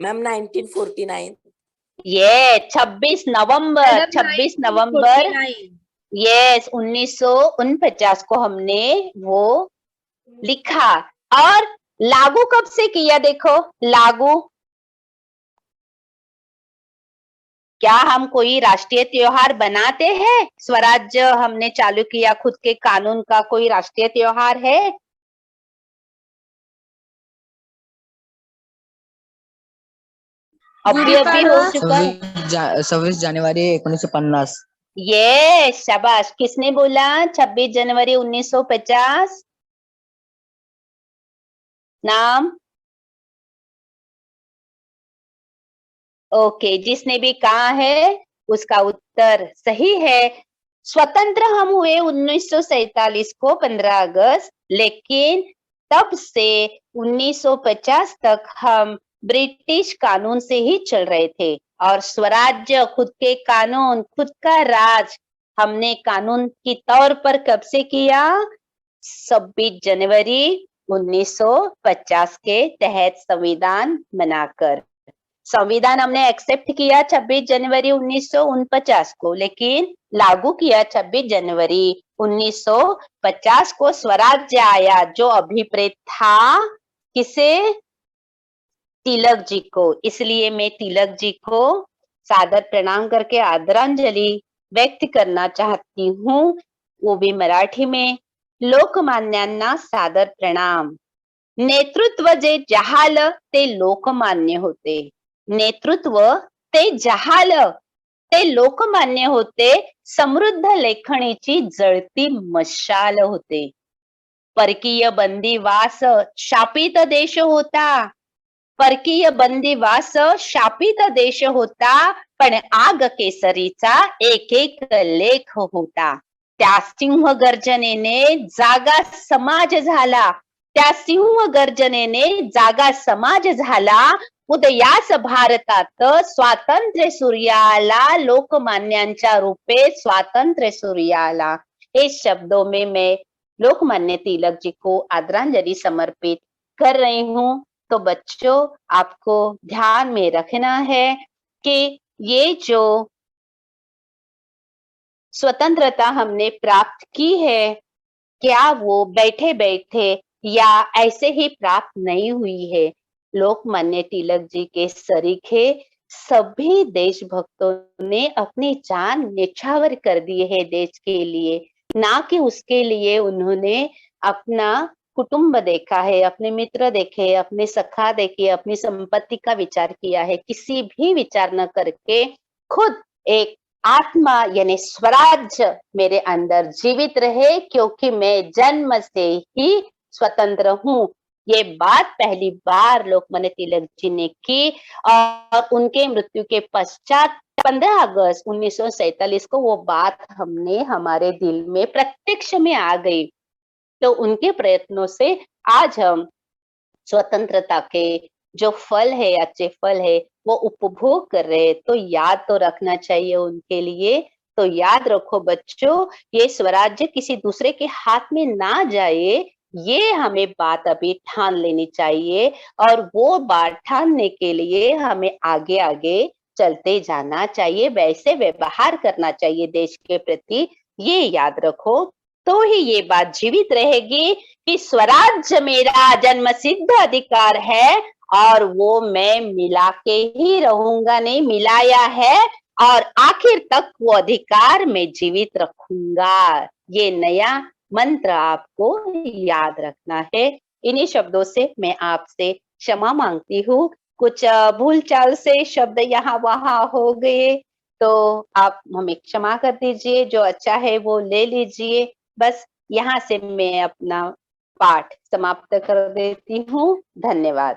मैम 1949। ये 26 नवंबर, 26 नवंबर, 1949। यस 1949 को हमने वो लिखा। और लागू कब से किया? देखो, लागू, क्या हम कोई राष्ट्रीय त्योहार बनाते हैं? स्वराज्य हमने चालू किया, खुद के कानून का कोई राष्ट्रीय त्योहार है? अभी अभी हो चुका है। 26 जानेवारी 1950। ये शाबाश, किसने बोला 26 जनवरी 1950? नाम? ओके, जिसने भी कहा है उसका उत्तर सही है। स्वतंत्र हम हुए 1947 को 15 अगस्त, लेकिन तब से 1950 तक हम ब्रिटिश कानून से ही चल रहे थे। और स्वराज्य, खुद के कानून, खुद का राज, हमने कानून की तौर पर कब से किया? 26 जनवरी 1950 के तहत संविधान बनाकर। संविधान हमने एक्सेप्ट किया 26 जनवरी 1949 को, लेकिन लागू किया 26 जनवरी 1950 को। स्वराज्य आया जो अभिप्रेत था किसे? तिलक जी को। इसलिए मैं तिलक जी को सादर प्रणाम करके आदरांजलि व्यक्त करना चाहती हूँ, वो भी मराठी में। लोकमान्यांना सादर प्रणाम. नेतृत्व जे जहाल ते लोकमान्य होते. नेतृत्व ते जहाल ते लोकमान्य होते. समृद्ध लेखणीची जळती मशाल होते. परकीय बंदिवास शापित देश होता. परकीय बंदिवास शापित देश होता, पण आग केसरीचा एक एक लेख होता. त्या सिंह गर्जनेने जागा समाज झाला. त्या सिंह गर्जनेने जागा समाज झाला. उदयास भारतात स्वातंत्र्य सूर्याला, लोकमान्यांच्या रूपे स्वातंत्र्य सूर्याला. इस शब्दों में मैं लोकमान्य तिलक जी को आदरांजलि समर्पित कर रही हूँ। तो बच्चों, आपको ध्यान में रखना है कि ये जो स्वतंत्रता हमने प्राप्त की है, क्या वो बैठे बैठे या ऐसे ही प्राप्त नहीं हुई है। लोकमान्य तिलक जी के सरीखे सभी देशभक्तों ने अपनी जान न्यौछावर कर दिए है देश के लिए। ना कि उसके लिए उन्होंने अपना कुटुंब देखा है, अपने मित्र देखे, अपने सखा देखे, अपनी संपत्ति का विचार किया है। किसी भी विचार न करके खुद एक आत्मा यानी स्वराज्य मेरे अंदर जीवित रहे, क्योंकि मैं जन्म से ही स्वतंत्र हूँ। ये बात पहली बार लोकमान्य तिलक जी ने की और उनके मृत्यु के पश्चात 15 अगस्त 1947 को वो बात हमने हमारे दिल में प्रत्यक्ष में आ गई। तो उनके प्रयत्नों से आज हम स्वतंत्रता के जो फल है, अच्छे फल है, वो उपभोग कर रहे हैं। तो याद तो रखना चाहिए उनके लिए। तो याद रखो बच्चों, ये स्वराज्य किसी दूसरे के हाथ में ना जाए, ये हमें बात अभी ठान लेनी चाहिए। और वो बात ठानने के लिए हमें आगे आगे चलते जाना चाहिए, वैसे व्यवहार करना चाहिए देश के प्रति। ये याद रखो, तो ही ये बात जीवित रहेगी कि स्वराज्य मेरा जन्मसिद्ध अधिकार है और वो मैं मिला के ही रहूंगा, नहीं मिलाया है, और आखिर तक वो अधिकार मैं जीवित रखूंगा। ये नया मंत्र आपको याद रखना है। इन्हीं शब्दों से मैं आपसे क्षमा मांगती हूँ। कुछ भूल चाल से शब्द यहाँ वहां हो गए, तो आप हमें क्षमा कर दीजिए। जो अच्छा है वो ले लीजिए। बस यहाँ से मैं अपना पाठ समाप्त कर देती हूँ। धन्यवाद।